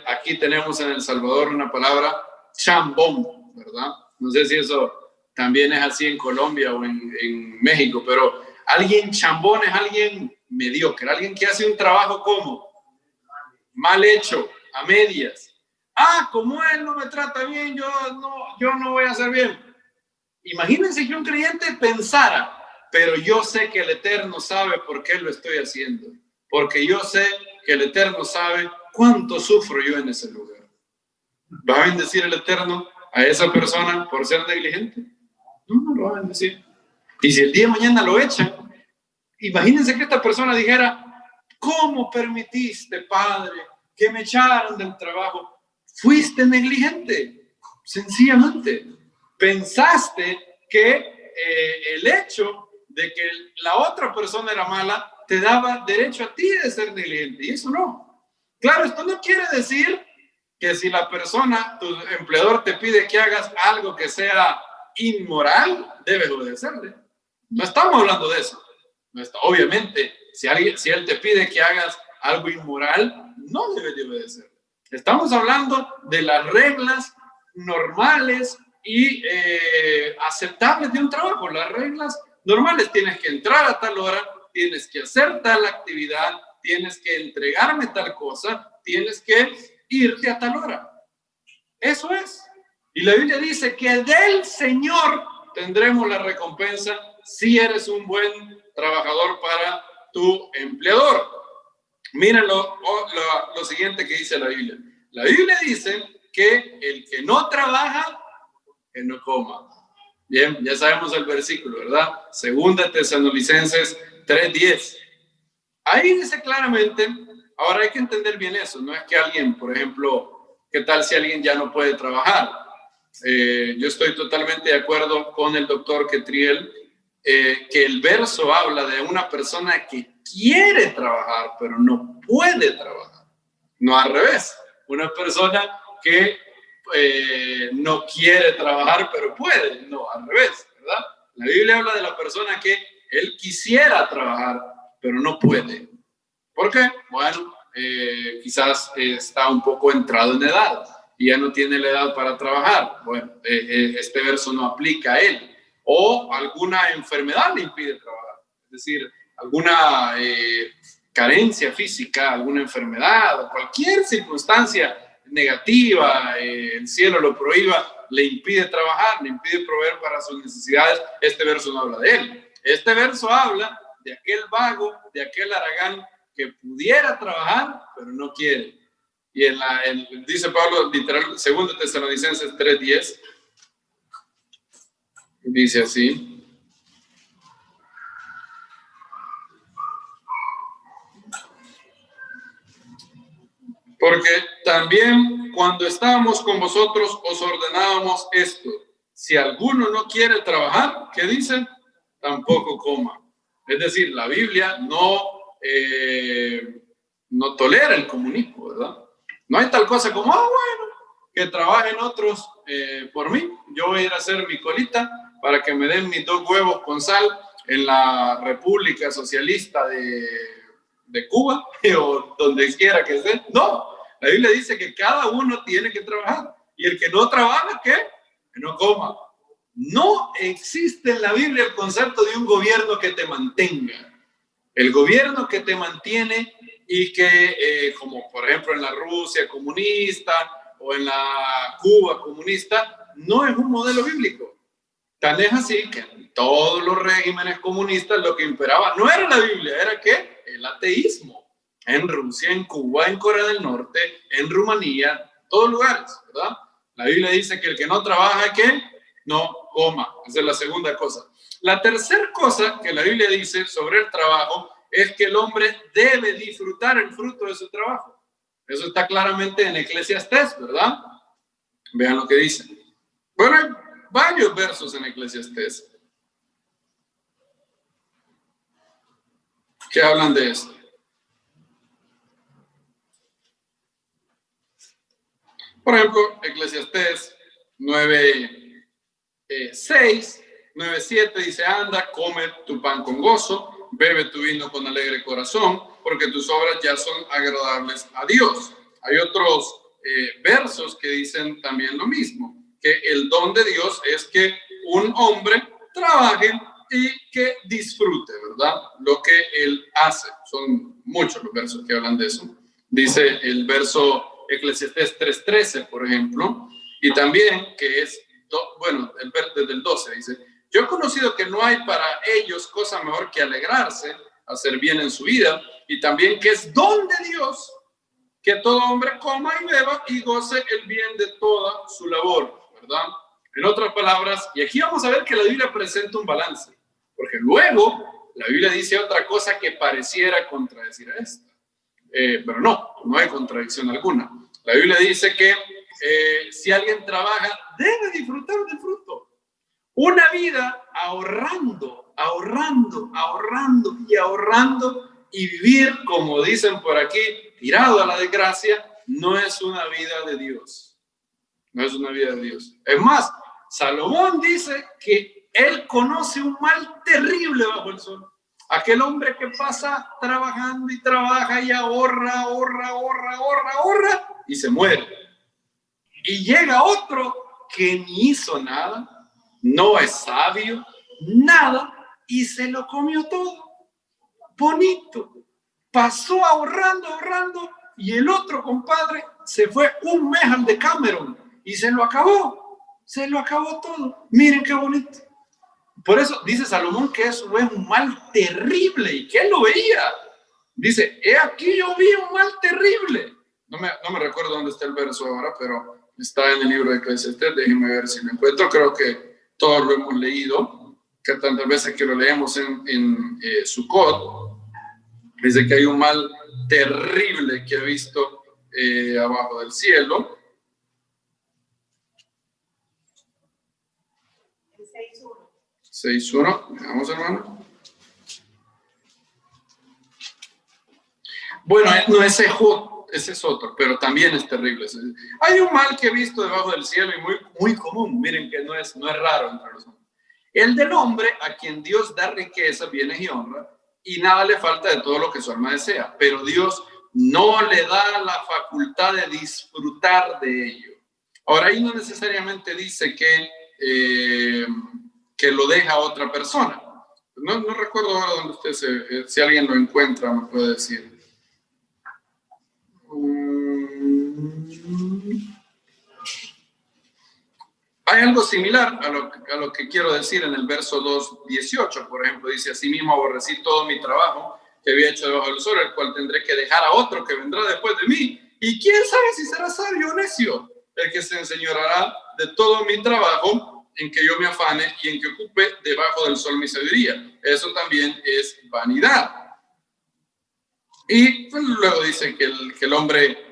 aquí tenemos en El Salvador una palabra, chambón, ¿verdad? No sé si eso también es así en Colombia o en México, pero alguien chambón es alguien mediocre, alguien que hace un trabajo como mal hecho, a medias. Como él no me trata bien, yo no voy a hacer bien. Imagínense que un creyente pensara, pero yo sé que el Eterno sabe por qué lo estoy haciendo, porque yo sé que el Eterno sabe cuánto sufro yo en ese lugar. ¿Va a bendecir el Eterno a esa persona por ser negligente? No, no lo va a bendecir. Y si el día de mañana lo echan, imagínense que esta persona dijera, ¿cómo permitiste, Padre, que me echaran del trabajo? Fuiste negligente, sencillamente. Pensaste que el hecho de que la otra persona era mala te daba derecho a ti de ser negligente, y eso no. Claro, esto no quiere decir que si la persona, tu empleador, te pide que hagas algo que sea inmoral, debes obedecerle. No estamos hablando de eso. No está, obviamente, si él te pide que hagas algo inmoral, no debes de obedecerle. Estamos hablando de las reglas normales y aceptables de un trabajo. Las reglas normales: tienes que entrar a tal hora, tienes que hacer tal actividad, tienes que entregarme tal cosa, tienes que irte a tal hora. Eso es. Y la Biblia dice que del Señor tendremos la recompensa si eres un buen trabajador para tu empleador. Miren lo siguiente que dice la Biblia. La Biblia dice que el que no trabaja, que no coma. Bien, ya sabemos el versículo, ¿verdad? Segunda Tesalonicenses 3:10. Ahí dice claramente. Ahora hay que entender bien eso. No es que alguien, por ejemplo, ¿qué tal si alguien ya no puede trabajar? Yo estoy totalmente de acuerdo con el doctor Ketriel, que el verso habla de una persona que quiere trabajar, pero no puede trabajar. No al revés. Una persona que no quiere trabajar, pero puede. No, al revés, ¿verdad? La Biblia habla de la persona que él quisiera trabajar, pero no puede. ¿Por qué? Bueno, quizás está un poco entrado en edad y ya no tiene la edad para trabajar. Bueno, este verso no aplica a él. O alguna enfermedad le impide trabajar. Es decir, alguna carencia física, alguna enfermedad, o cualquier circunstancia negativa, el cielo lo prohíba, le impide trabajar, le impide proveer para sus necesidades. Este verso no habla de él. Este verso habla de aquel vago, de aquel haragán que pudiera trabajar, pero no quiere. Y dice Pablo, literal, 2 Tesalonicenses 3:10, dice así: porque también cuando estábamos con vosotros os ordenábamos esto: si alguno no quiere trabajar, ¿qué dice? Tampoco coma. Es decir, la Biblia no tolera el comunismo, ¿verdad? No hay tal cosa como, bueno, que trabajen otros por mí. Yo voy a ir a hacer mi colita para que me den mis 2 huevos con sal en la República Socialista de Cuba o donde quiera que esté. No, la Biblia dice que cada uno tiene que trabajar. Y el que no trabaja, ¿qué? Que no coma. No existe en la Biblia el concepto de un gobierno que te mantenga. El gobierno que te mantiene y que, como por ejemplo en la Rusia comunista o en la Cuba comunista, no es un modelo bíblico. Tan es así que en todos los regímenes comunistas lo que imperaba no era la Biblia, era ¿qué? El ateísmo. En Rusia, en Cuba, en Corea del Norte, en Rumanía, todos lugares, ¿verdad? La Biblia dice que el que no trabaja, ¿qué? No coma. Esa es la segunda cosa. La tercera cosa que la Biblia dice sobre el trabajo es que el hombre debe disfrutar el fruto de su trabajo. Eso está claramente en Eclesiastés, ¿verdad? Vean lo que dice. Bueno, hay varios versos en Eclesiastés que hablan de esto. Por ejemplo, Eclesiastés 9:6, 9:7 dice: anda, come tu pan con gozo, bebe tu vino con alegre corazón, porque tus obras ya son agradables a Dios. Hay otros versos que dicen también lo mismo, que el don de Dios es que un hombre trabaje y que disfrute, ¿verdad? Lo que él hace. Son muchos los versos que hablan de eso. Dice el verso Eclesiastés 3:13, por ejemplo, y también que es desde el 12 dice, yo he conocido que no hay para ellos cosa mejor que alegrarse, hacer bien en su vida, y también que es don de Dios que todo hombre coma y beba y goce el bien de toda su labor, ¿verdad? En otras palabras, y aquí vamos a ver que la Biblia presenta un balance, porque luego la Biblia dice otra cosa que pareciera contradecir a esta, pero no hay contradicción alguna. La Biblia dice que si alguien trabaja, debe disfrutar del fruto. Una vida ahorrando y vivir, como dicen por aquí, tirado a la desgracia, no es una vida de Dios. No es una vida de Dios. Es más, Salomón dice que él conoce un mal terrible bajo el sol. Aquel hombre que pasa trabajando y trabaja y ahorra y se muere. Y llega otro que ni hizo nada, no es sabio, nada, y se lo comió todo. Bonito. Pasó ahorrando, y el otro compadre se fue un mes al Decameron y se lo acabó todo. Miren qué bonito. Por eso dice Salomón que eso es un mal terrible, y que él lo veía. Dice, he aquí yo vi un mal terrible. No me recuerdo dónde está el verso ahora, pero está en el libro de Eclesiastés. Déjenme ver si lo encuentro. Creo que todos lo hemos leído, que tantas veces que lo leemos en Sukkot. Dice que hay un mal terrible que he visto abajo del cielo. 6.1. Veamos, hermano. Bueno, no es ese es otro, pero también es terrible. Hay un mal que he visto debajo del cielo y muy común. Miren que no es raro entre los hombres. El del hombre a quien Dios da riqueza, bienes y honra, y nada le falta de todo lo que su alma desea, pero Dios no le da la facultad de disfrutar de ello. Ahora, ahí no necesariamente dice que lo deja a otra persona. No recuerdo ahora dónde usted si alguien lo encuentra, me puede decir. Hay algo similar a lo que quiero decir en el verso 2:18, por ejemplo, dice, asimismo aborrecí todo mi trabajo que había hecho debajo del sol, el cual tendré que dejar a otro que vendrá después de mí. Y quién sabe si será sabio o necio el que se enseñoreará de todo mi trabajo en que yo me afane y en que ocupe debajo del sol mi sabiduría. Eso también es vanidad. Y pues, luego dice que el hombre...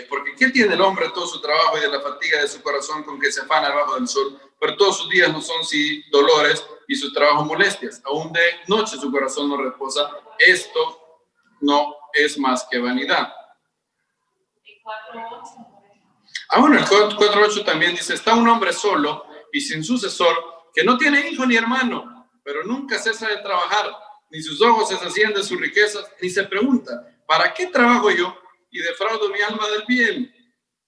porque ¿qué tiene el hombre todo su trabajo y de la fatiga de su corazón con que se afana debajo del sol? Pero todos sus días no son sí dolores y sus trabajos molestias. Aún de noche su corazón no reposa. Esto no es más que vanidad. Bueno, el 4.8 también dice, está un hombre solo y sin sucesor, que no tiene hijo ni hermano, pero nunca cesa de trabajar, ni sus ojos se sacían de sus riquezas, ni se pregunta, ¿para qué trabajo yo? Y defraudo mi alma del bien.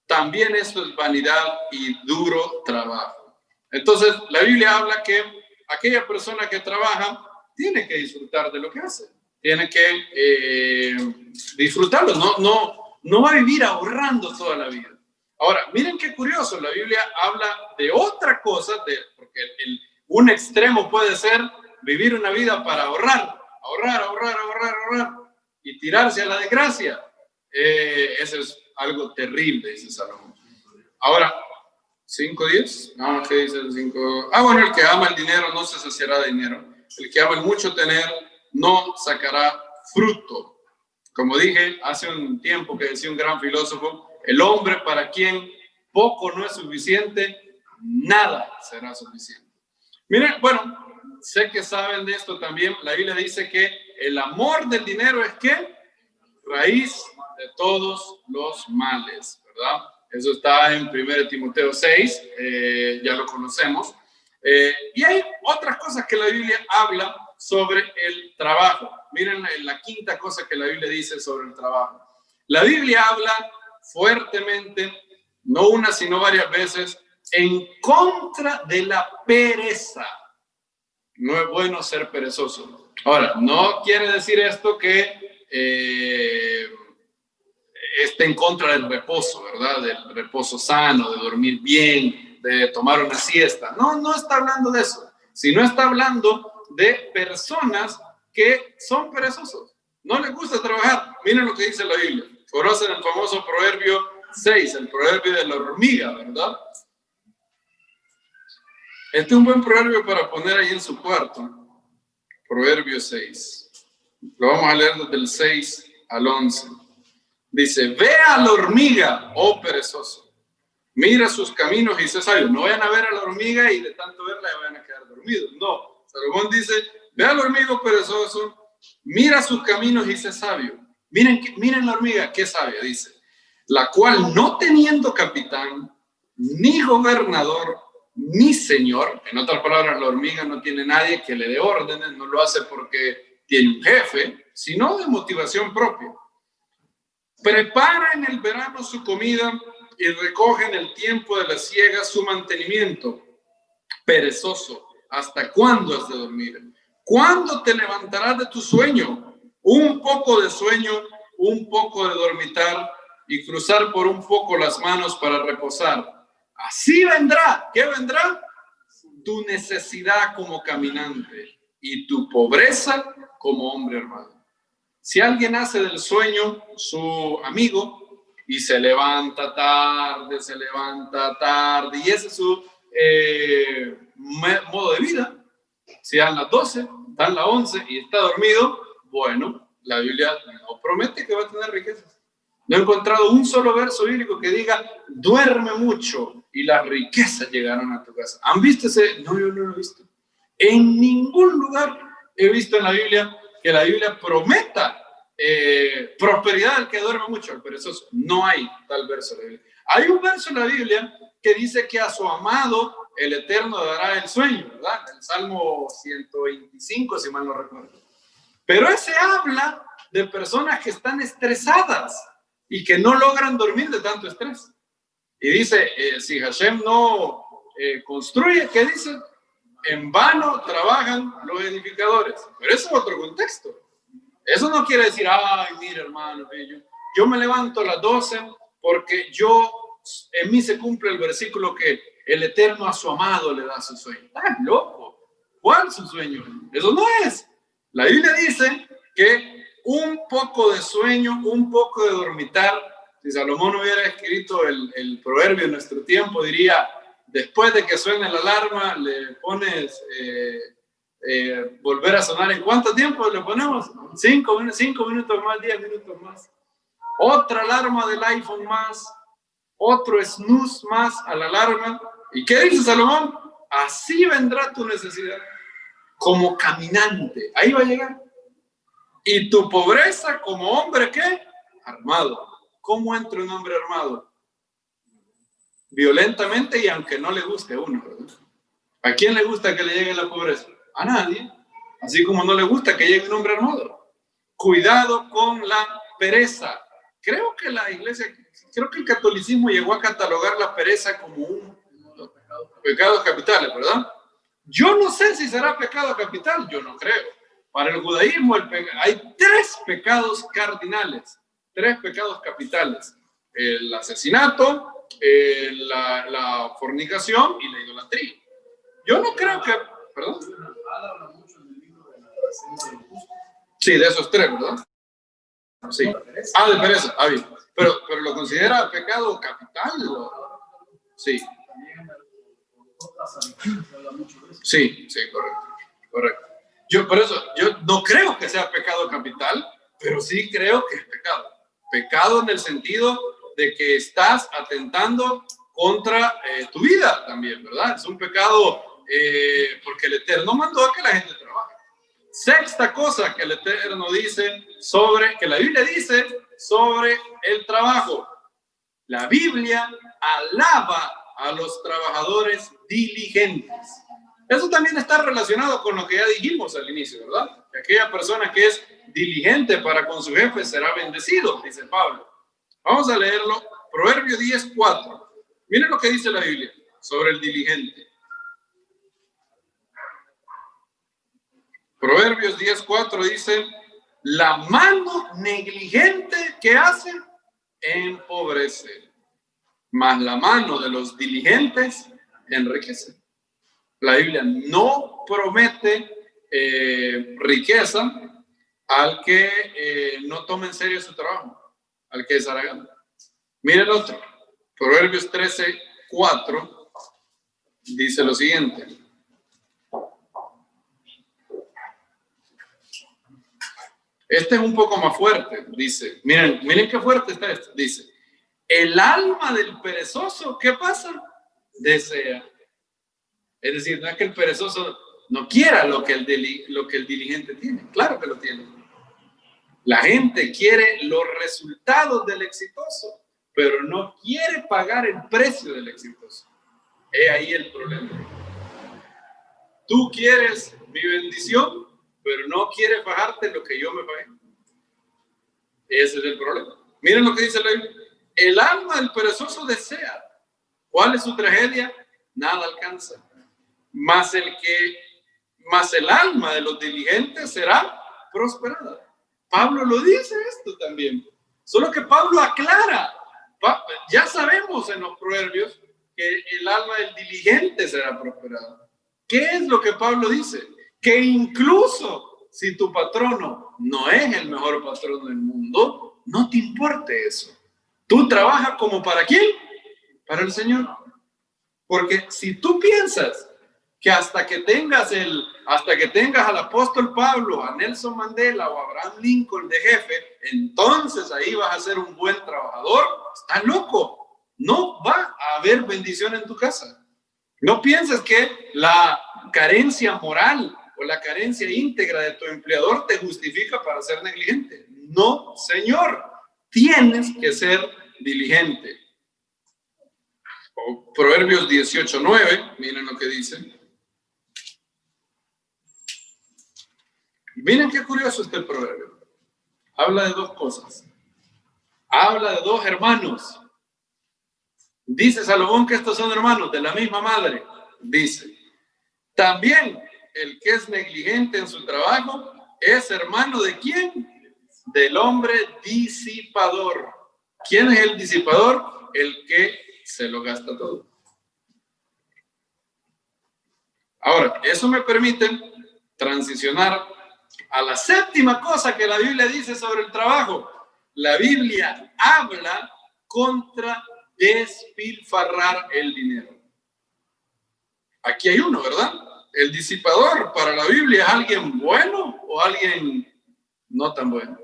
También esto es vanidad y duro trabajo. Entonces, la Biblia habla que aquella persona que trabaja tiene que disfrutar de lo que hace. Tiene que disfrutarlo. No va a vivir ahorrando toda la vida. Ahora, miren qué curioso. La Biblia habla de otra cosa, porque un extremo puede ser vivir una vida para ahorrar y tirarse a la desgracia. Eso es algo terrible, dice Salomón. Ahora, 5:10. No, ¿qué dice el 5? Bueno, el que ama el dinero no se saciará de dinero. El que ama el mucho tener no sacará fruto. Como dije hace un tiempo que decía un gran filósofo, el hombre para quien poco no es suficiente, nada será suficiente. Miren, bueno, sé que saben de esto también. La Biblia dice que el amor del dinero es ¿qué? Raíz de todos los males, ¿verdad? Eso está en 1 Timoteo 6, ya lo conocemos. Y hay otras cosas que la Biblia habla sobre el trabajo. Miren la quinta cosa que la Biblia dice sobre el trabajo. La Biblia habla fuertemente, no una sino varias veces, en contra de la pereza. No es bueno ser perezoso. Ahora, no quiere decir esto que esté en contra del reposo, ¿verdad? Del reposo sano, de dormir bien, de tomar una siesta. No, no está hablando de eso, sino está hablando de personas que son perezosos. No les gusta trabajar. Miren lo que dice la Biblia. Conocen el famoso proverbio 6, el proverbio de la hormiga, ¿verdad? Este es un buen proverbio para poner ahí en su cuarto. Proverbio 6. Lo vamos a leer desde el 6 al 11. Dice, ve a la hormiga, oh perezoso. Mira sus caminos y sé sabio. No vayan a ver a la hormiga y de tanto verla ya vayan a quedar dormidos. No. Salomón dice, ve al hormiga, oh perezoso. Mira sus caminos y sé sabio. Miren la hormiga, qué sabia, dice. La cual no teniendo capitán, ni gobernador, ni señor. En otras palabras, la hormiga no tiene nadie que le dé órdenes, no lo hace porque tiene un jefe, sino de motivación propia. Prepara en el verano su comida y recoge en el tiempo de la siega su mantenimiento. Perezoso, ¿hasta cuándo has de dormir? ¿Cuándo te levantarás de tu sueño? Un poco de sueño, un poco de dormitar y cruzar por un poco las manos para reposar. Así vendrá. ¿Qué vendrá? Tu necesidad como caminante y tu pobreza como hombre armado. Si alguien hace del sueño su amigo y se levanta tarde, y ese es su modo de vida, si dan las 12, dan las 11 y está dormido, bueno, la Biblia no promete que va a tener riquezas. No he encontrado un solo verso bíblico que diga, duerme mucho y las riquezas llegarán a tu casa. ¿Han visto ese? No, yo no lo he visto. En ningún lugar he visto en la Biblia que la Biblia prometa prosperidad al que duerme mucho, al perezoso. No hay tal verso en la Biblia. Hay un verso en la Biblia que dice que a su amado el Eterno dará el sueño, ¿verdad? El Salmo 125, si mal no recuerdo. Pero ese habla de personas que están estresadas y que no logran dormir de tanto estrés. Y dice, si Hashem no construye, ¿qué dice? En vano trabajan los edificadores. Pero eso es otro contexto. Eso no quiere decir, ay, mira, hermano, yo me levanto a las 12 porque en mí se cumple el versículo que el Eterno a su amado le da su sueño. ¡Estás loco! ¿Cuál su sueño? Eso no es. La Biblia dice que un poco de sueño, un poco de dormitar. Si Salomón hubiera escrito el proverbio en nuestro tiempo, diría, después de que suene la alarma, le pones volver a sonar. ¿En cuánto tiempo le ponemos? 5 minutos más, 10 minutos más. Otra alarma del iPhone más, otro snooze más a la alarma. ¿Y qué dice Salomón? Así vendrá tu necesidad, como caminante. Ahí va a llegar. Y tu pobreza como hombre, ¿qué? Armado. ¿Cómo entra un hombre armado? Violentamente y aunque no le guste a uno, ¿verdad? ¿A quién le gusta que le llegue la pobreza? A nadie. Así como no le gusta que llegue un hombre armado. Cuidado con la pereza. Creo que el catolicismo llegó a catalogar la pereza como un pecado capital, ¿verdad? Yo no sé si será pecado capital, yo no creo. Para el judaísmo hay 3 pecados cardinales, 3 pecados capitales. El asesinato, la fornicación y la idolatría. Yo no creo que... ¿Perdón? Sí, de esos 3, ¿verdad? Sí. De pereza. Bien. Pero lo considera pecado capital. Sí. Sí, correcto. Por eso, yo no creo que sea pecado capital, pero sí creo que es pecado. Pecado en el sentido de que estás atentando contra tu vida también, ¿verdad? Es un pecado porque el Eterno mandó a que la gente trabaje. Sexta cosa que el Eterno dice que la Biblia dice sobre el trabajo. La Biblia alaba a los trabajadores diligentes. Eso también está relacionado con lo que ya dijimos al inicio, ¿verdad? Que aquella persona que es diligente para con su jefe será bendecido, dice Pablo. Vamos a leerlo. Proverbio 10:4. Miren lo que dice la Biblia sobre el diligente. Proverbios 10:4 dice, la mano negligente que hace empobrece, mas la mano de los diligentes enriquece. La Biblia no promete riqueza al que no tome en serio su trabajo, al que es haragán. Mira el otro, Proverbios 13:4 dice lo siguiente. Este es un poco más fuerte, dice. Miren qué fuerte está esto. Dice, el alma del perezoso, ¿qué pasa? Desea. Es decir, no es que el perezoso no quiera lo que el diligente tiene. Claro que lo tiene. La gente quiere los resultados del exitoso, pero no quiere pagar el precio del exitoso. Es ahí el problema. Tú quieres mi bendición, pero no quieres pagarte lo que yo me pagué. Ese es el problema. Miren lo que dice la Biblia. El alma del perezoso desea. ¿Cuál es su tragedia? Nada alcanza. Mas el alma de los diligentes será prosperada. Pablo lo dice esto también. Solo que Pablo aclara. Ya sabemos en los proverbios que el alma del diligente será prosperada. ¿Qué es lo que Pablo dice? Que incluso si tu patrono no es el mejor patrono del mundo, no te importe eso. Tú trabajas como ¿para quién? Para el Señor. Porque si tú piensas que hasta que tengas al apóstol Pablo, a Nelson Mandela o a Abraham Lincoln de jefe, entonces ahí vas a ser un buen trabajador, estás loco. No va a haber bendición en tu casa. No pienses que la carencia moral o la carencia íntegra de tu empleador te justifica para ser negligente. No, señor. Tienes que ser diligente. Proverbios 18:9, miren lo que dice. Miren qué curioso este proverbio. Habla de dos cosas. Habla de dos hermanos. Dice Salomón que estos son hermanos de la misma madre. Dice, también el que es negligente en su trabajo es hermano ¿de quién? Del hombre disipador. ¿Quién es el disipador? El que se lo gasta todo. Ahora, eso me permite transicionar a la séptima cosa que la Biblia dice sobre el trabajo. La Biblia habla contra despilfarrar el dinero. Aquí hay uno, ¿verdad? El disipador para la Biblia es alguien bueno o alguien no tan bueno.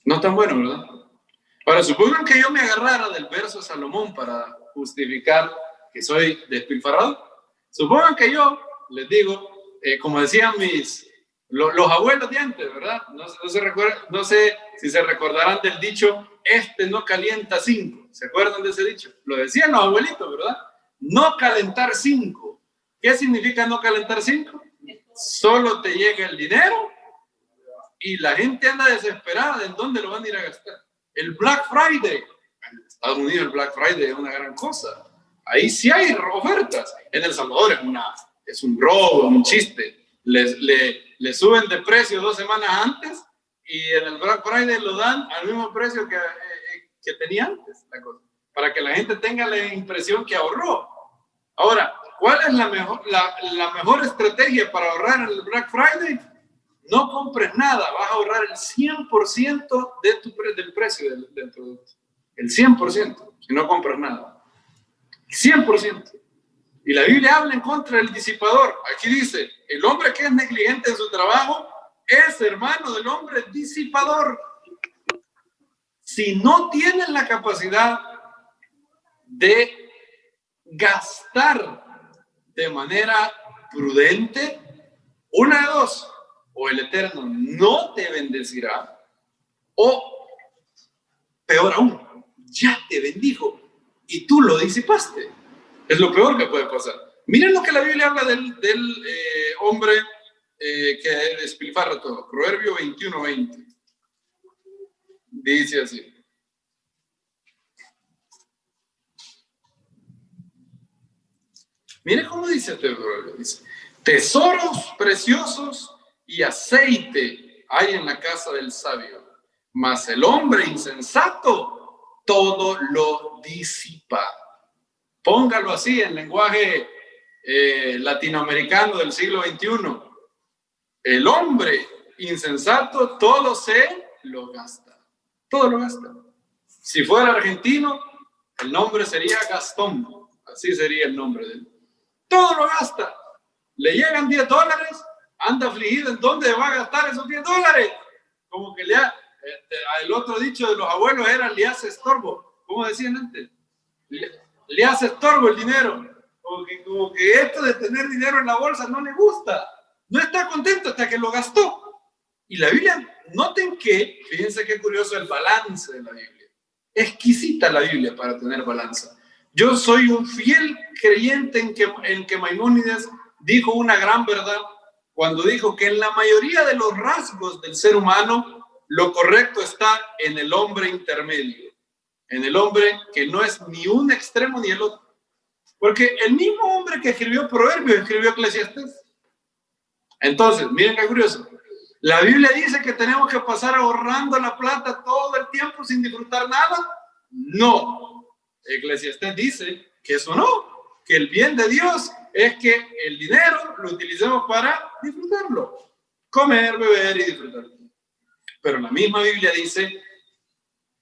No tan bueno, ¿verdad? Ahora, supongan que yo me agarrara del verso de Salomón para justificar que soy despilfarrado. Supongan que yo les digo, como decían los abuelos de antes, ¿verdad? No sé si se recordarán del dicho, no calienta 5. ¿Se acuerdan de ese dicho? Lo decían los abuelitos, ¿verdad? No calentar 5. ¿Qué significa no calentar 5? Solo te llega el dinero y la gente anda desesperada de en dónde lo van a ir a gastar. El Black Friday. En Estados Unidos el Black Friday es una gran cosa. Ahí sí hay ofertas. En El Salvador es un robo, un chiste. Le suben de precio 2 semanas antes y en el Black Friday lo dan al mismo precio que tenía antes la cosa, para que la gente tenga la impresión que ahorró. Ahora, ¿cuál es la mejor estrategia para ahorrar en el Black Friday? No compres nada, vas a ahorrar el 100% del precio del producto. El 100%, si no compras nada. 100%. Y la Biblia habla en contra del disipador. Aquí dice, el hombre que es negligente en su trabajo es hermano del hombre disipador. Si no tienes la capacidad de gastar de manera prudente, una de dos, o el Eterno no te bendecirá, o peor aún, ya te bendijo y tú lo disipaste. Es lo peor que puede pasar. Miren lo que la Biblia habla del hombre que despilfarra todo. Proverbio 21:20. Dice así. Miren cómo dice este proverbio. Dice, tesoros preciosos y aceite hay en la casa del sabio, mas el hombre insensato todo lo disipa. Póngalo así en lenguaje latinoamericano del siglo XXI. El hombre insensato todo se lo gasta. Todo lo gasta. Si fuera argentino, el nombre sería Gastón. Así sería el nombre de él. Todo lo gasta. Le llegan $10, anda afligido en dónde va a gastar esos $10. Como que el otro dicho de los abuelos era le hace estorbo. ¿Cómo decían antes? Le hace estorbo el dinero. Como que esto de tener dinero en la bolsa no le gusta. No está contento hasta que lo gastó. Y la Biblia, noten que, fíjense qué curioso el balance de la Biblia. Exquisita la Biblia para tener balanza. Yo soy un fiel creyente en que Maimónides dijo una gran verdad cuando dijo que en la mayoría de los rasgos del ser humano lo correcto está en el hombre intermedio, en el hombre que no es ni un extremo ni el otro. Porque el mismo hombre que escribió Proverbios escribió Eclesiastés. Entonces, miren qué curioso. La Biblia dice que tenemos que pasar ahorrando la plata todo el tiempo sin disfrutar nada. No. Eclesiastés dice que eso no, que el bien de Dios es que el dinero lo utilicemos para disfrutarlo, comer, beber y disfrutar. Pero la misma Biblia dice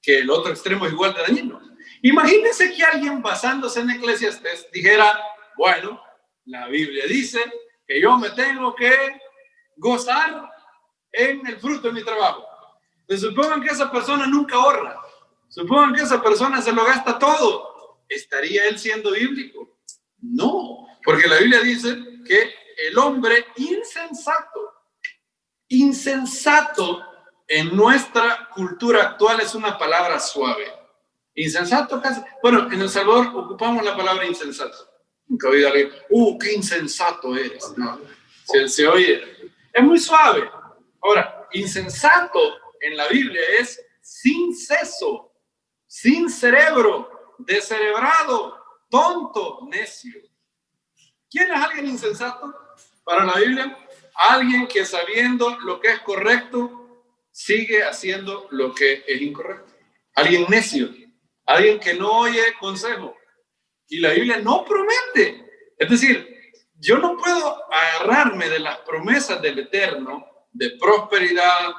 que el otro extremo es igual de dañino. Imagínense que alguien basándose en Eclesiastés dijera, bueno, la Biblia dice que yo me tengo que gozar en el fruto de mi trabajo. Entonces, supongan que esa persona nunca ahorra. Supongan que esa persona se lo gasta todo. ¿Estaría él siendo bíblico? No, porque la Biblia dice que el hombre insensato en nuestra cultura actual es una palabra suave. Insensato casi. Bueno, en El Salvador ocupamos la palabra insensato. Nunca he oído a alguien, qué insensato eres. No, se oye. Es muy suave. Ahora, insensato en la Biblia es sin seso, sin cerebro, descerebrado, tonto, necio. ¿Quién es alguien insensato para la Biblia? Alguien que sabiendo lo que es correcto, sigue haciendo lo que es incorrecto. Alguien necio, alguien que no oye consejo. Y la Biblia no promete. Es decir, yo no puedo agarrarme de las promesas del Eterno, de prosperidad,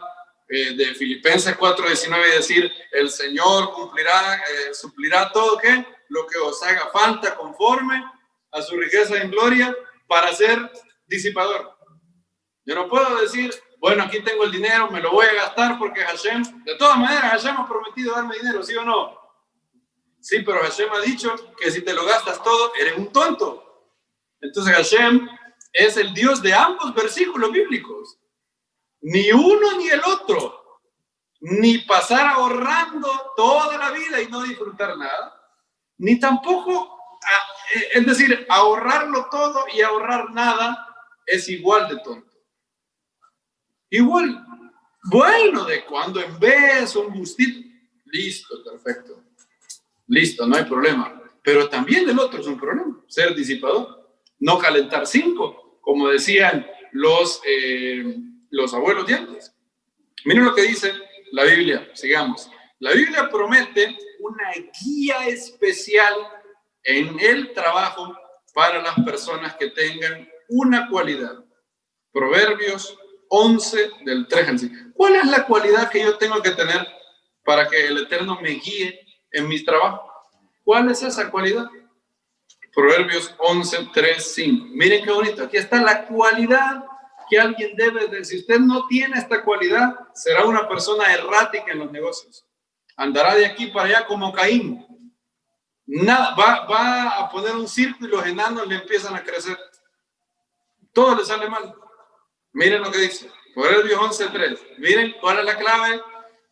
de Filipenses 4:19 y decir, el Señor cumplirá, suplirá todo lo que os haga falta conforme a su riqueza en gloria para ser disipador. Yo no puedo decir, bueno, aquí tengo el dinero, me lo voy a gastar porque Hashem, de todas maneras, Hashem ha prometido darme dinero, ¿sí o no? Sí, pero Hashem ha dicho que si te lo gastas todo, eres un tonto. Entonces Hashem es el Dios de ambos versículos bíblicos. Ni uno ni el otro. Ni pasar ahorrando toda la vida y no disfrutar nada. Ni tampoco, es decir, ahorrarlo todo y ahorrar nada es igual de tonto. Igual, bueno, de cuando en vez un gustito, listo, perfecto. Listo, no hay problema. Pero también el otro es un problema, ser disipador. No calentar 5, como decían los abuelos de antes. Miren lo que dice la Biblia, sigamos. La Biblia promete una guía especial en el trabajo para las personas que tengan una cualidad. Proverbios 11, del 3 al 5. ¿Cuál es la cualidad que yo tengo que tener para que el Eterno me guíe en mis trabajos? ¿Cuál es esa cualidad? Proverbios 11, 3, 5. Miren qué bonito. Aquí está la cualidad que alguien debe de. Si usted no tiene esta cualidad, será una persona errática en los negocios. Andará de aquí para allá como Caín. Nada, va a poner un circo y los enanos le empiezan a crecer. Todo le sale mal. Miren lo que dice. Proverbios 11, 3. Miren cuál es la clave.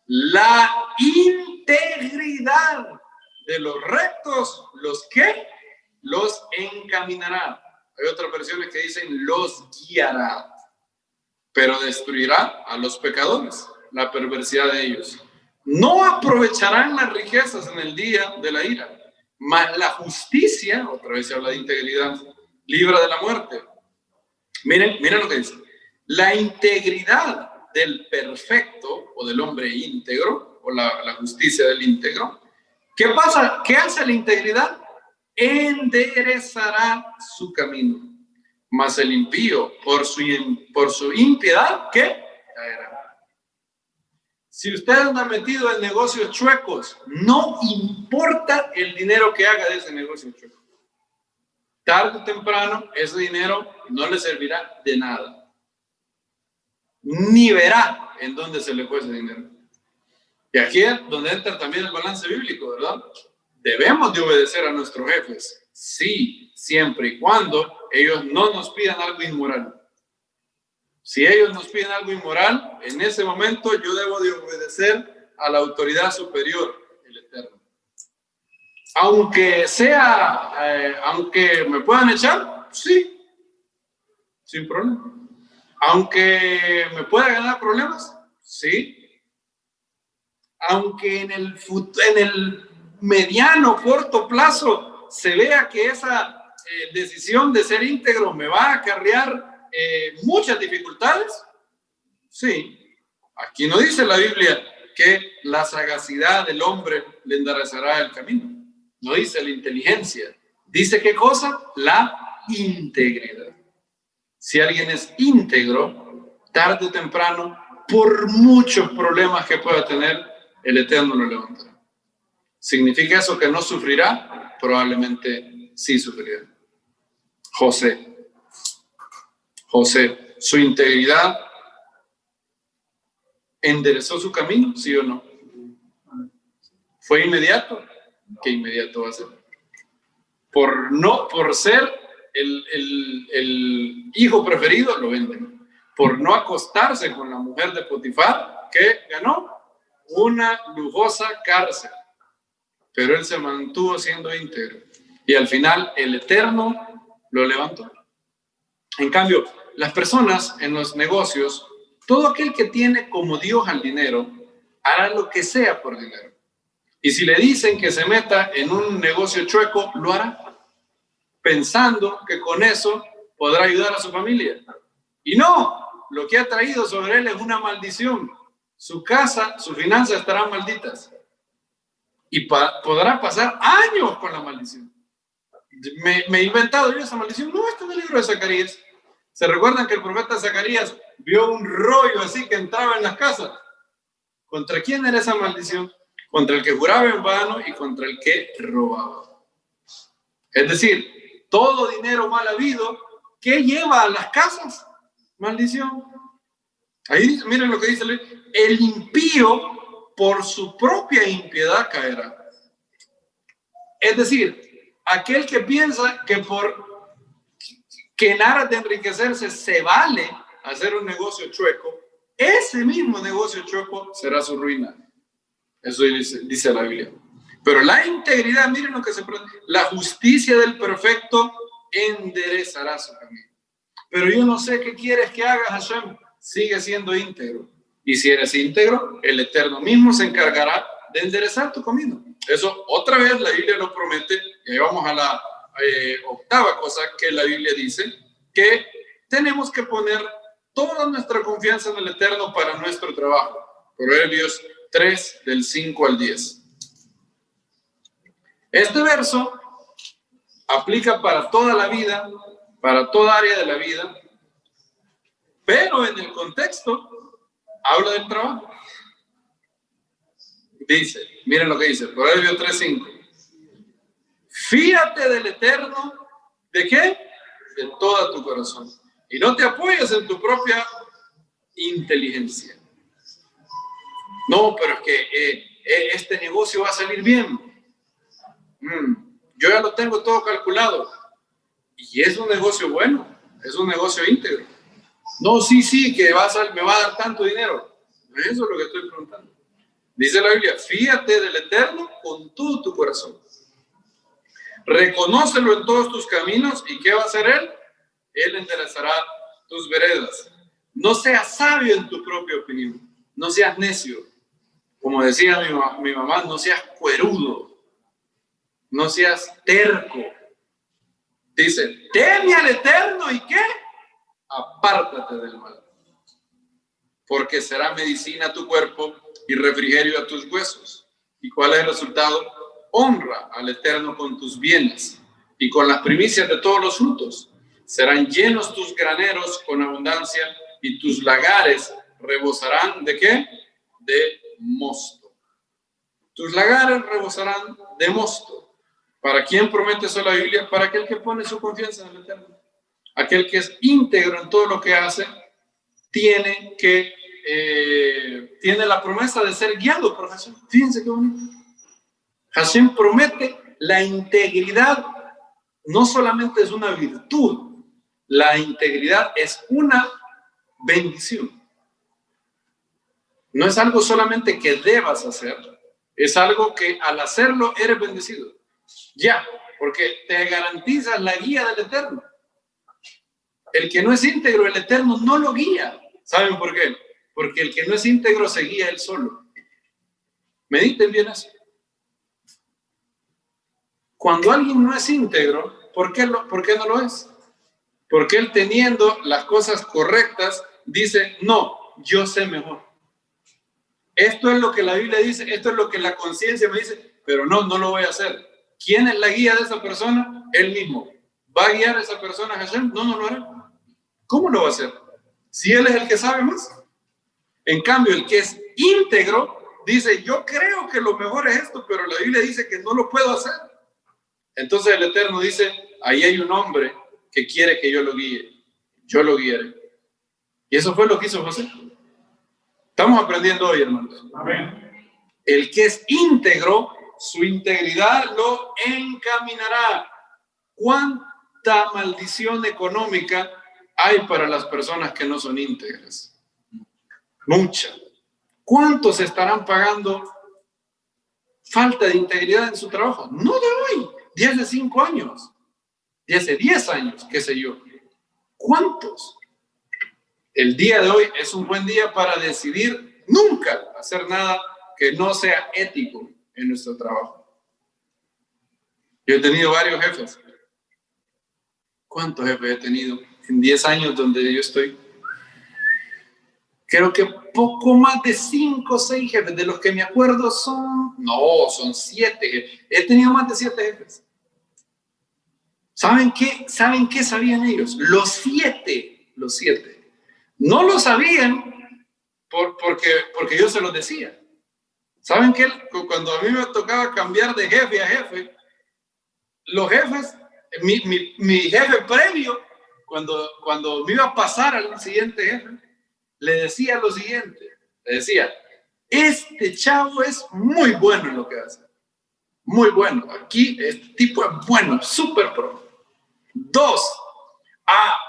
La integridad de los rectos, los encaminará. Hay otras versiones que dicen los guiará, pero destruirá a los pecadores, la perversidad de ellos. No aprovecharán las riquezas en el día de la ira, mas la justicia, otra vez se habla de integridad, libra de la muerte. Miren lo que dice. La integridad del perfecto o del hombre íntegro, o la justicia del íntegro. ¿Qué pasa? ¿Qué hace la integridad? enderezará su camino. Mas el impío, por su impiedad, ¿qué? Caerá. Si usted anda metido en negocios chuecos, no importa el dinero que haga de ese negocio chueco. Tarde o temprano, ese dinero no le servirá de nada. Ni verá en dónde se le fue ese dinero. Y aquí es donde entra también el balance bíblico, ¿verdad? Debemos de obedecer a nuestros jefes, sí, siempre y cuando ellos no nos pidan algo inmoral. Si ellos nos piden algo inmoral, en ese momento yo debo de obedecer a la autoridad superior, el Eterno. Aunque me puedan echar, sí, sin problema. Aunque me pueda ganar problemas, sí. Aunque en el mediano, corto plazo se vea que esa decisión de ser íntegro me va a acarrear muchas dificultades, sí. Aquí no dice la Biblia que la sagacidad del hombre le enderezará el camino. No dice la inteligencia. Dice ¿qué cosa? La integridad. Si alguien es íntegro, tarde o temprano, por muchos problemas que pueda tener, el Eterno lo levantará. ¿Significa eso que no sufrirá? Probablemente sí sufrirá. José, su integridad enderezó su camino, ¿sí o no? ¿Fue inmediato? ¿Qué inmediato va a ser? Por ser el hijo preferido, lo venden. Por no acostarse con la mujer de Potifar, ¿qué ganó? Una lujosa cárcel. Pero él se mantuvo siendo íntegro. Y al final el Eterno lo levantó. En cambio, las personas en los negocios, todo aquel que tiene como Dios al dinero, hará lo que sea por dinero. Y si le dicen que se meta en un negocio chueco, lo hará, pensando que con eso podrá ayudar a su familia. Y no, lo que ha traído sobre él es una maldición. Su casa, sus finanzas estarán malditas. Y podrá pasar años con la maldición. Me he inventado yo esa maldición. No, está en el libro de Zacarías. ¿Se recuerdan que el profeta Zacarías vio un rollo así que entraba en las casas? ¿Contra quién era esa maldición? Contra el que juraba en vano y contra el que robaba. Es decir, todo dinero mal habido, ¿qué lleva a las casas? Maldición. Ahí miren lo que dice el impío por su propia impiedad caerá. Es decir, aquel que piensa que en aras de enriquecerse se vale hacer un negocio chueco, ese mismo negocio chueco será su ruina. Eso dice la Biblia. Pero la integridad, miren lo que la justicia del perfecto enderezará su camino. Pero yo no sé qué quieres que haga, Hashem. Sigue siendo íntegro. Y si eres íntegro, el Eterno mismo se encargará de enderezar tu camino. Eso otra vez la Biblia lo promete. Y ahí vamos a la octava cosa que la Biblia dice, que tenemos que poner toda nuestra confianza en el Eterno para nuestro trabajo. Proverbios 3, del 5 al 10. Este verso aplica para toda la vida, para toda área de la vida, pero en el contexto habla del trabajo. Dice, miren lo que dice, Proverbios 3:5. Fíate del Eterno, ¿de qué? De todo tu corazón. Y no te apoyes en tu propia inteligencia. No, pero es que este negocio va a salir bien. Yo ya lo tengo todo calculado. Y es un negocio bueno, es un negocio íntegro. No, sí, que me va a dar tanto dinero. Eso es lo que estoy preguntando. Dice la Biblia, fíate del Eterno con todo tu corazón. Reconócelo en todos tus caminos. ¿Y qué va a hacer Él? Él enderezará tus veredas. No seas sabio en tu propia opinión. No seas necio. Como decía mi mamá, no seas cuerudo. No seas terco. Dice, teme al Eterno y ¿qué? Apártate del mal. Porque será medicina a tu cuerpo y refrigerio a tus huesos. ¿Y cuál es el resultado? Honra al Eterno con tus bienes y con las primicias de todos los frutos. Serán llenos tus graneros con abundancia y tus lagares rebosarán ¿de qué? De mosto. Tus lagares rebosarán de mosto. ¿Para quién promete eso la Biblia? Para aquel que pone su confianza en el Eterno. Aquel que es íntegro en todo lo que hace, tiene la promesa de ser guiado por Hashem. Fíjense qué bonito. Hashem promete la integridad. No solamente es una virtud, la integridad es una bendición. No es algo solamente que debas hacer, es algo que al hacerlo eres bendecido. Ya, porque te garantizas la guía del Eterno. El que no es íntegro, el Eterno no lo guía. ¿Saben por qué? Porque el que no es íntegro se guía él solo. Mediten bien eso. Cuando alguien no es íntegro, ¿por qué no lo es? Porque él, teniendo las cosas correctas, dice, no, yo sé mejor. Esto es lo que la Biblia dice, esto es lo que la conciencia me dice, pero no lo voy a hacer. ¿Quién es la guía de esa persona? Él mismo. ¿Va a guiar a esa persona a Hashem? No lo hará. ¿Cómo lo va a hacer? Si él es el que sabe más. En cambio, el que es íntegro dice, yo creo que lo mejor es esto, pero la Biblia dice que no lo puedo hacer. Entonces el Eterno dice, ahí hay un hombre que quiere que yo lo guíe. Yo lo guiaré. Y eso fue lo que hizo José. Estamos aprendiendo hoy, hermanos. Amén. El que es íntegro, su integridad lo encaminará. ¿Cuánta maldición económica hay para las personas que no son íntegras? Mucha. ¿Cuántos estarán pagando falta de integridad en su trabajo? No de hoy, de hace 5 años, de hace 10 años, qué sé yo. ¿Cuántos? El día de hoy es un buen día para decidir nunca hacer nada que no sea ético en nuestro trabajo. Yo he tenido varios jefes. ¿Cuántos jefes he tenido en 10 años donde yo estoy? Creo que poco más de 5 o 6 jefes. De los que me acuerdo son 7. He tenido más de 7 jefes. ¿Saben qué sabían ellos? Los 7. No lo sabían porque yo se los decía. ¿Saben qué? Cuando a mí me tocaba cambiar de jefe a jefe, los jefes, mi jefe previo, cuando me iba a pasar al siguiente jefe, le decía lo siguiente. Le decía, este chavo es muy bueno en lo que hace. Muy bueno. Aquí este tipo es bueno, súper pro. 2.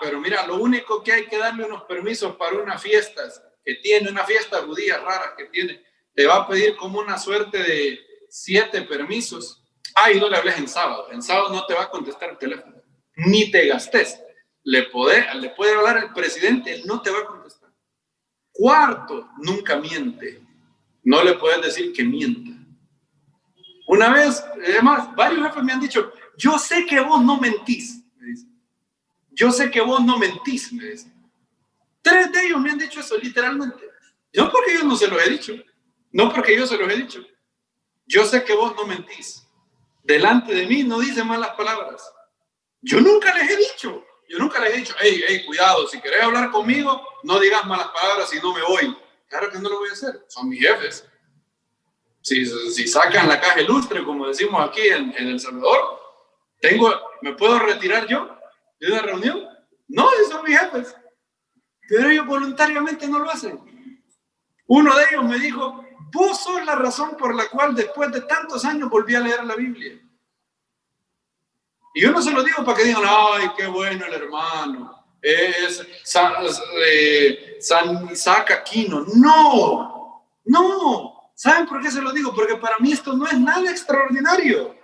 Pero mira, lo único que hay que darle unos permisos para unas fiestas que tiene, una fiesta judía rara que tiene, te va a pedir como una suerte de 7 permisos. Y no le hables en sábado. En sábado no te va a contestar el teléfono. Ni te gastes. Le puede hablar el presidente, él no te va a contestar. 4, nunca miente. No le puedes decir que mienta. Una vez, además, varios jefes me han dicho, yo sé que vos no mentís. Me dice. Yo sé que vos no mentís, me dice. 3 de ellos me han dicho eso, literalmente. No porque yo no se los he dicho. No porque yo se los he dicho. Yo sé que vos no mentís. Delante de mí no dice malas palabras. Yo nunca les he dicho. Hey, cuidado, si querés hablar conmigo, no digas malas palabras y no me voy. Claro que no lo voy a hacer. Son mis jefes. Si sacan la caja ilustre, como decimos aquí en El Salvador, ¿me puedo retirar yo de una reunión? No, si son mis jefes. Pero ellos voluntariamente no lo hacen. Uno de ellos me dijo, vos sos la razón por la cual después de tantos años volví a leer la Biblia. Y yo no se lo digo para que digan, ay, qué bueno el hermano, es San Isaac Aquino. No. ¿Saben por qué se lo digo? Porque para mí esto no es nada extraordinario.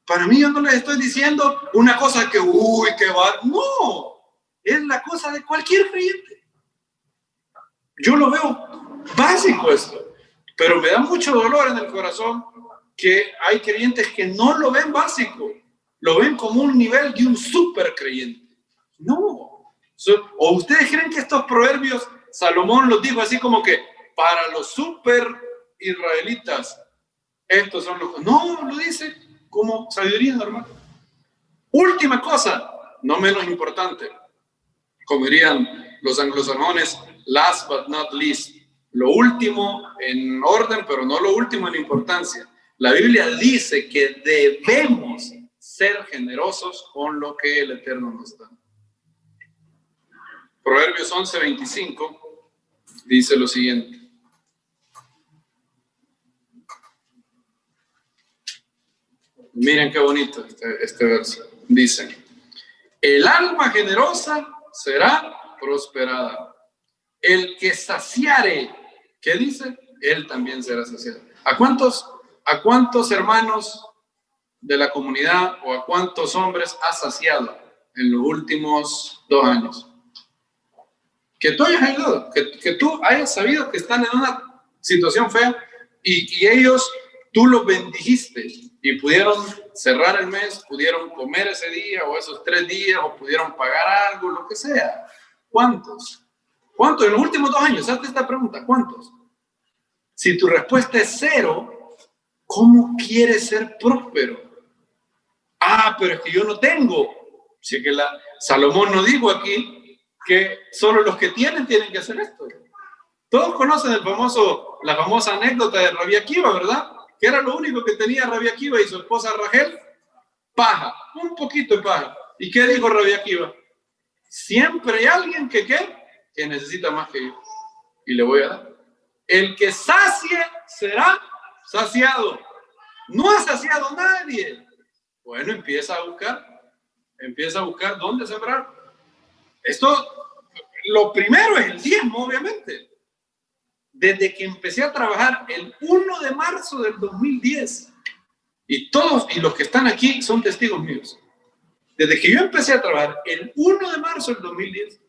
Para mí yo no les estoy diciendo una cosa que, qué va. No, es la cosa de cualquier creyente. Yo lo veo básico esto, pero me da mucho dolor en el corazón que hay creyentes que no lo ven básico, lo ven como un nivel de un súper creyente. No. ¿O ustedes creen que estos proverbios Salomón los dijo así como que para los súper israelitas estos son los... No, lo dice como sabiduría normal. Última cosa, no menos importante, como dirían los anglosajones, last but not least, lo último en orden, pero no lo último en importancia. La Biblia dice que debemos ser generosos con lo que el Eterno nos da. Proverbios 11:25 dice lo siguiente. Miren qué bonito este verso. Dice, el alma generosa será prosperada. El que saciare, ¿qué dice? Él también será saciado. ¿A cuántos hermanos de la comunidad o a cuántos hombres has saciado en los últimos 2 años? Que tú hayas ayudado, que tú hayas sabido que están en una situación fea y ellos, tú los bendijiste y pudieron cerrar el mes, pudieron comer ese día o esos 3 días o pudieron pagar algo, lo que sea. ¿Cuántos? ¿Cuántos? En los últimos 2 años, hazte esta pregunta, ¿cuántos? Si tu respuesta es 0, ¿cómo quieres ser próspero? Pero es que yo no tengo. Así que Salomón nos dijo aquí que solo los que tienen que hacer esto. Todos conocen la famosa anécdota de Rabbi Akiva, ¿verdad? Que era lo único que tenía Rabbi Akiva y su esposa Rachel, paja, un poquito de paja. ¿Y qué dijo Rabbi Akiva? Siempre hay alguien que necesita más que yo. Y le voy a dar. El que sacie será saciado. No ha saciado nadie. Bueno, empieza a buscar dónde sembrar. Lo primero es el diezmo, obviamente. Desde que empecé a trabajar el 1 de marzo del 2010, y los que están aquí son testigos míos, desde que yo empecé a trabajar el 1 de marzo del 2010,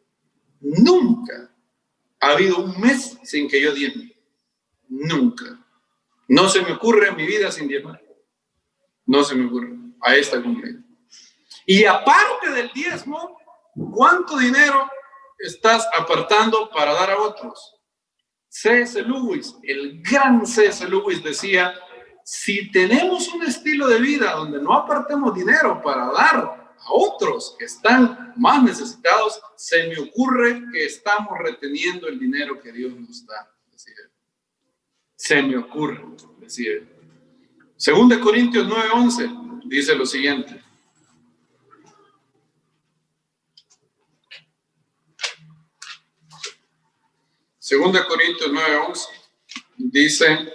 nunca ha habido un mes sin que yo diezme. Nunca. No se me ocurre en mi vida sin diezmar. No se me ocurre a esta comunidad. Y aparte del diezmo, ¿cuánto dinero estás apartando para dar a otros? C.S. Lewis, el gran C.S. Lewis decía, si tenemos un estilo de vida donde no apartemos dinero para dar a otros que están más necesitados, se me ocurre que estamos reteniendo el dinero que Dios nos da, decía él. Se me ocurre, decía él. 2 Corintios 9:11 dice lo siguiente. Segunda Corintios 9:11 dice,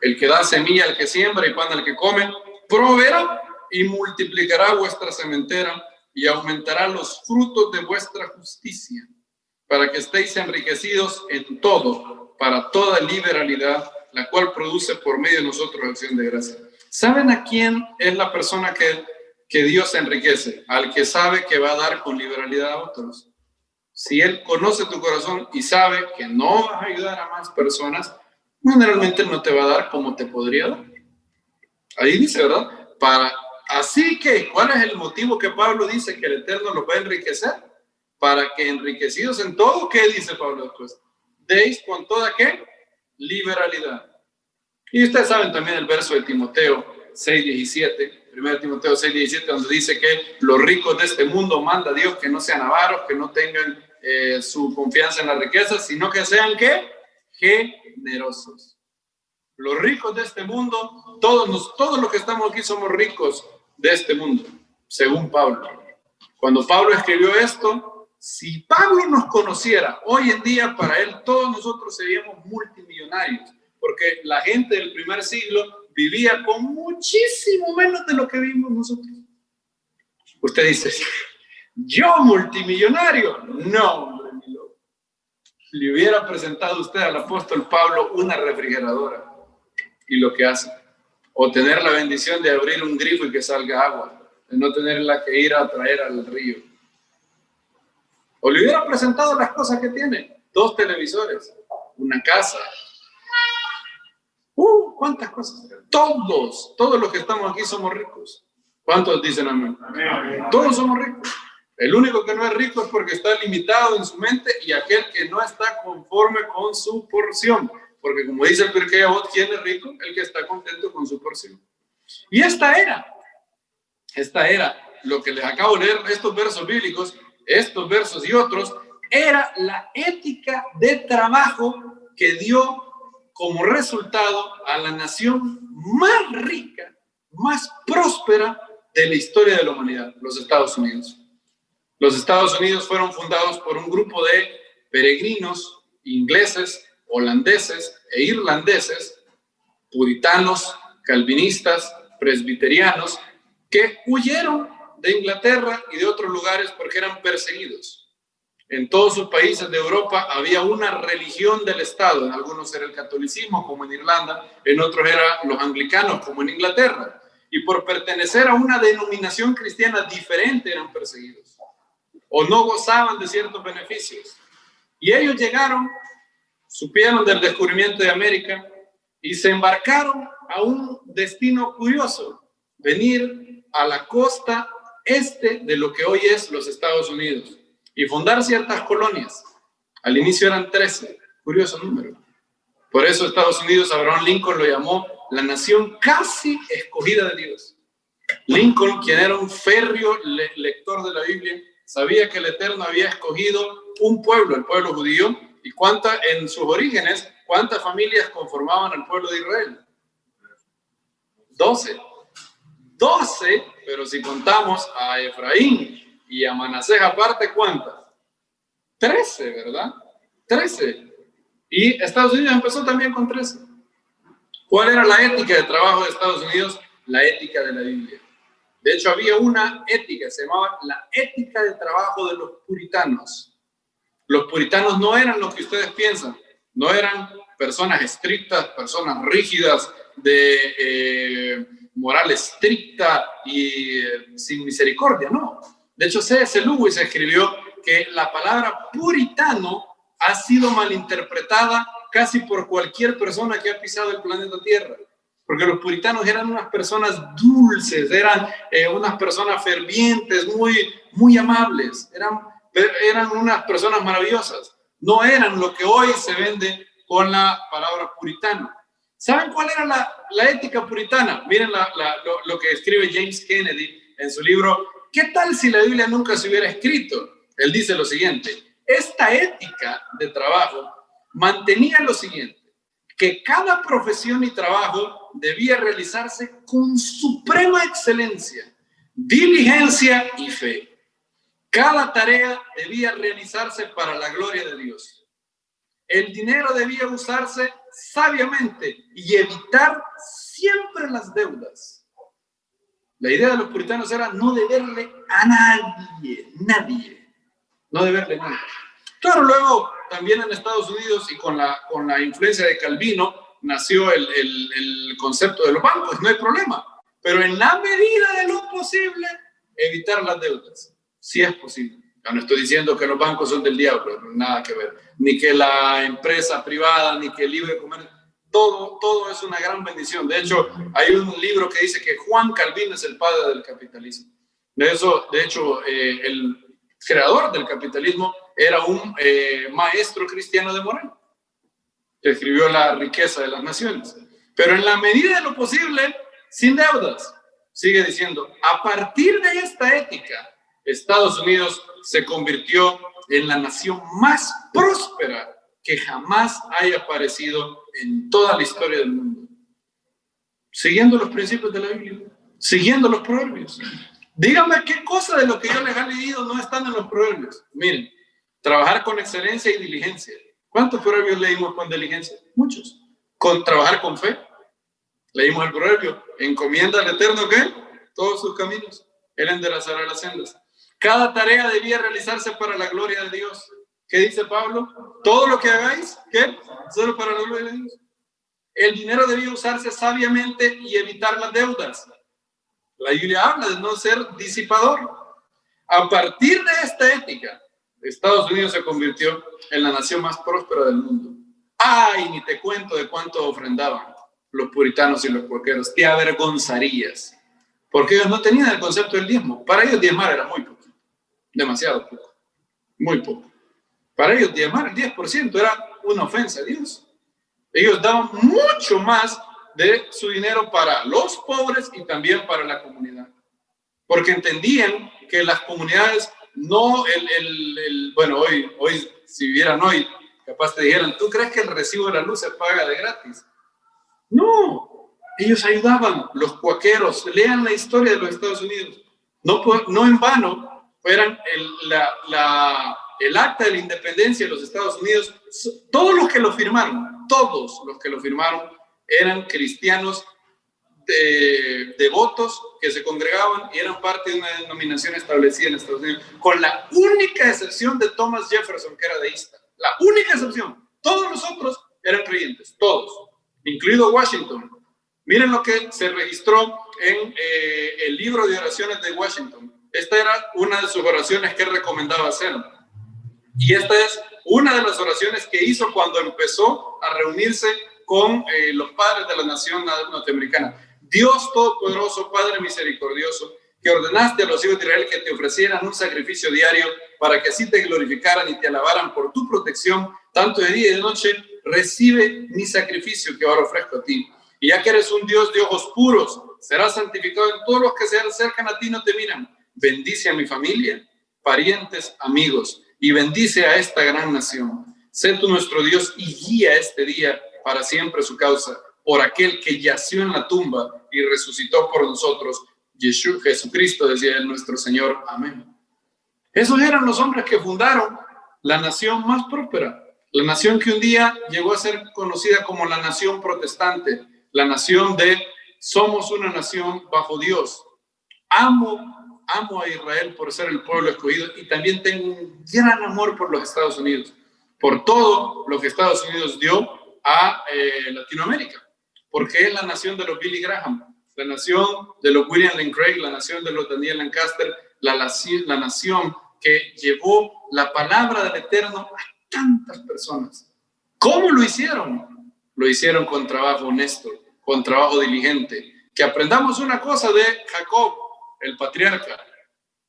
el que da semilla al que siembra y pan al que come, proveerá y multiplicará vuestra sementera y aumentará los frutos de vuestra justicia, para que estéis enriquecidos en todo, para toda liberalidad, la cual produce por medio de nosotros acción de gracia. ¿Saben a quién es la persona que Dios enriquece? Al que sabe que va a dar con liberalidad a otros. Si Él conoce tu corazón y sabe que no vas a ayudar a más personas, generalmente no te va a dar como te podría dar. Ahí dice, ¿verdad? Así que, ¿cuál es el motivo que Pablo dice que el Eterno los va a enriquecer? Para que enriquecidos en todo, ¿qué dice Pablo después? Deis con toda, ¿qué? Liberalidad. Y ustedes saben también el verso de Timoteo 6:17, 1 Timoteo 6:17, donde dice que los ricos de este mundo manda a Dios que no sean avaros, que no tengan su confianza en las riquezas, sino que sean, ¿qué? Generosos. Los ricos de este mundo, todos los que estamos aquí somos ricos de este mundo, según Pablo. Cuando Pablo escribió esto, si Pablo nos conociera, hoy en día para él todos nosotros seríamos multimillonarios, porque la gente del primer siglo vivía con muchísimo menos de lo que vivimos nosotros. Usted dice, ¿yo multimillonario? No, hombre, mi loco. Le hubiera presentado usted al apóstol Pablo una refrigeradora y lo que hace, o tener la bendición de abrir un grifo y que salga agua, de no tenerla que ir a traer al río. O le hubiera presentado las cosas que tiene, 2 televisores, una casa. ¿Cuántas cosas? Todos los que estamos aquí somos ricos. ¿Cuántos dicen amén? Todos somos ricos. El único que no es rico es porque está limitado en su mente y aquel que no está conforme con su porción. Porque como dice el Pirkei Avot, ¿quién es rico? El que está contento con su porción. Y esta era lo que les acabo de leer, estos versos bíblicos, estos versos y otros, era la ética de trabajo que dio como resultado a la nación más rica, más próspera de la historia de la humanidad, los Estados Unidos. Los Estados Unidos fueron fundados por un grupo de peregrinos ingleses, holandeses e irlandeses, puritanos, calvinistas, presbiterianos, que huyeron de Inglaterra y de otros lugares porque eran perseguidos. En todos sus países de Europa había una religión del Estado. En algunos era el catolicismo, como en Irlanda, en otros eran los anglicanos, como en Inglaterra. Y por pertenecer a una denominación cristiana diferente eran perseguidos o no gozaban de ciertos beneficios. Y ellos llegaron, supieron del descubrimiento de América y se embarcaron a un destino curioso, venir a la costa este de lo que hoy es los Estados Unidos y fundar ciertas colonias. Al inicio eran 13, curioso número. Por eso Estados Unidos, Abraham Lincoln lo llamó la nación casi escogida de Dios. Lincoln, quien era un férreo lector de la Biblia, sabía que el Eterno había escogido un pueblo, el pueblo judío, y en sus orígenes, ¿cuántas familias conformaban al pueblo de Israel? 12, pero si contamos a Efraín y a Manasés aparte, ¿cuántas? 13, ¿verdad? 13. Y Estados Unidos empezó también con 13. ¿Cuál era la ética de trabajo de Estados Unidos? La ética de la Biblia. De hecho, había una ética, se llamaba la ética de trabajo de los puritanos. Los puritanos no eran lo que ustedes piensan, no eran personas estrictas, personas rígidas, de moral estricta y sin misericordia, no. De hecho, C.S. Lewis escribió que la palabra puritano ha sido malinterpretada casi por cualquier persona que ha pisado el planeta Tierra. Porque los puritanos eran unas personas dulces, eran unas personas fervientes, muy amables, eran unas personas maravillosas. No eran lo que hoy se vende con la palabra puritano. ¿Saben cuál era la ética puritana? Miren lo que escribe James Kennedy en su libro ¿Qué tal si la Biblia nunca se hubiera escrito? Él dice lo siguiente: esta ética de trabajo mantenía lo siguiente, que cada profesión y trabajo debía realizarse con suprema excelencia, diligencia y fe. Cada tarea debía realizarse para la gloria de Dios. El dinero debía usarse sabiamente y evitar siempre las deudas. La idea de los puritanos era no deberle a nadie. No deberle nada. Claro, luego también en Estados Unidos y con la influencia de Calvino nació el concepto de los bancos, no hay problema. Pero en la medida de lo posible, evitar las deudas, si es posible. Ya no estoy diciendo que los bancos son del diablo, nada que ver. Ni que la empresa privada, ni que el libre comercio. Todo es una gran bendición. De hecho, hay un libro que dice que Juan Calvino es el padre del capitalismo. De hecho, el creador del capitalismo era un maestro cristiano de moral que escribió La riqueza de las naciones. Pero en la medida de lo posible, sin deudas. Sigue diciendo, a partir de esta ética, Estados Unidos se convirtió en la nación más próspera que jamás haya aparecido en toda la historia del mundo. Siguiendo los principios de la Biblia, siguiendo los proverbios. Díganme qué cosa de lo que yo les he leído no están en los proverbios. Miren, trabajar con excelencia y diligencia. ¿Cuántos proverbios leímos con diligencia? Muchos. Con trabajar con fe. Leímos el proverbio, encomienda al Eterno, ¿qué? Todos sus caminos. Él enderezará las sendas. Cada tarea debía realizarse para la gloria de Dios. ¿Qué dice Pablo? Todo lo que hagáis, ¿qué? Solo para la gloria de Dios. El dinero debía usarse sabiamente y evitar las deudas. La Biblia habla de no ser disipador. A partir de esta ética, Estados Unidos se convirtió en la nación más próspera del mundo. Ay, ni te cuento de cuánto ofrendaban los puritanos y los cuáqueros. Te avergonzarías. Porque ellos no tenían el concepto del diezmo. Para ellos diezmar era muy poco. Demasiado poco. Muy poco. Para ellos diezmar el 10% era una ofensa a Dios. Ellos daban mucho más de su dinero para los pobres y también para la comunidad. Porque entendían que las comunidades no, bueno, hoy, si vivieran hoy, capaz te dijeran, ¿tú crees que el recibo de la luz se paga de gratis? No, ellos ayudaban, los cuaqueros. Lean la historia de los Estados Unidos. No en vano, eran el acta de la independencia de los Estados Unidos. Todos los que lo firmaron eran cristianos devotos que se congregaban y eran parte de una denominación establecida en Estados Unidos, con la única excepción de Thomas Jefferson, que era deísta. La única excepción. Todos los otros eran creyentes, todos, incluido Washington. Miren lo que se registró en el libro de oraciones de Washington. Esta era una de sus oraciones que él recomendaba hacer. Y esta es una de las oraciones que hizo cuando empezó a reunirse con los padres de la nación norteamericana. Dios Todopoderoso, Padre misericordioso, que ordenaste a los hijos de Israel que te ofrecieran un sacrificio diario para que así te glorificaran y te alabaran por tu protección, tanto de día y de noche, recibe mi sacrificio que ahora ofrezco a ti. Y ya que eres un Dios de ojos puros, serás santificado en todos los que se acercan a ti no te miran. Bendice a mi familia, parientes, amigos, y bendice a esta gran nación. Sé tú nuestro Dios y guía este día para siempre su causa, por aquel que yació en la tumba y resucitó por nosotros, Jesucristo, decía él, nuestro Señor. Amén. Esos eran los hombres que fundaron la nación más próspera, la nación que un día llegó a ser conocida como la nación protestante, la nación de somos una nación bajo Dios. Amo a Israel por ser el pueblo escogido y también tengo un gran amor por los Estados Unidos, por todo lo que Estados Unidos dio a Latinoamérica, porque es la nación de los Billy Graham, la nación de los William Lane Craig, la nación de los Daniel Lancaster, la nación que llevó la palabra del Eterno a tantas personas. ¿Cómo lo hicieron? Lo hicieron con trabajo honesto, con trabajo diligente. Que aprendamos una cosa de Jacob, el patriarca,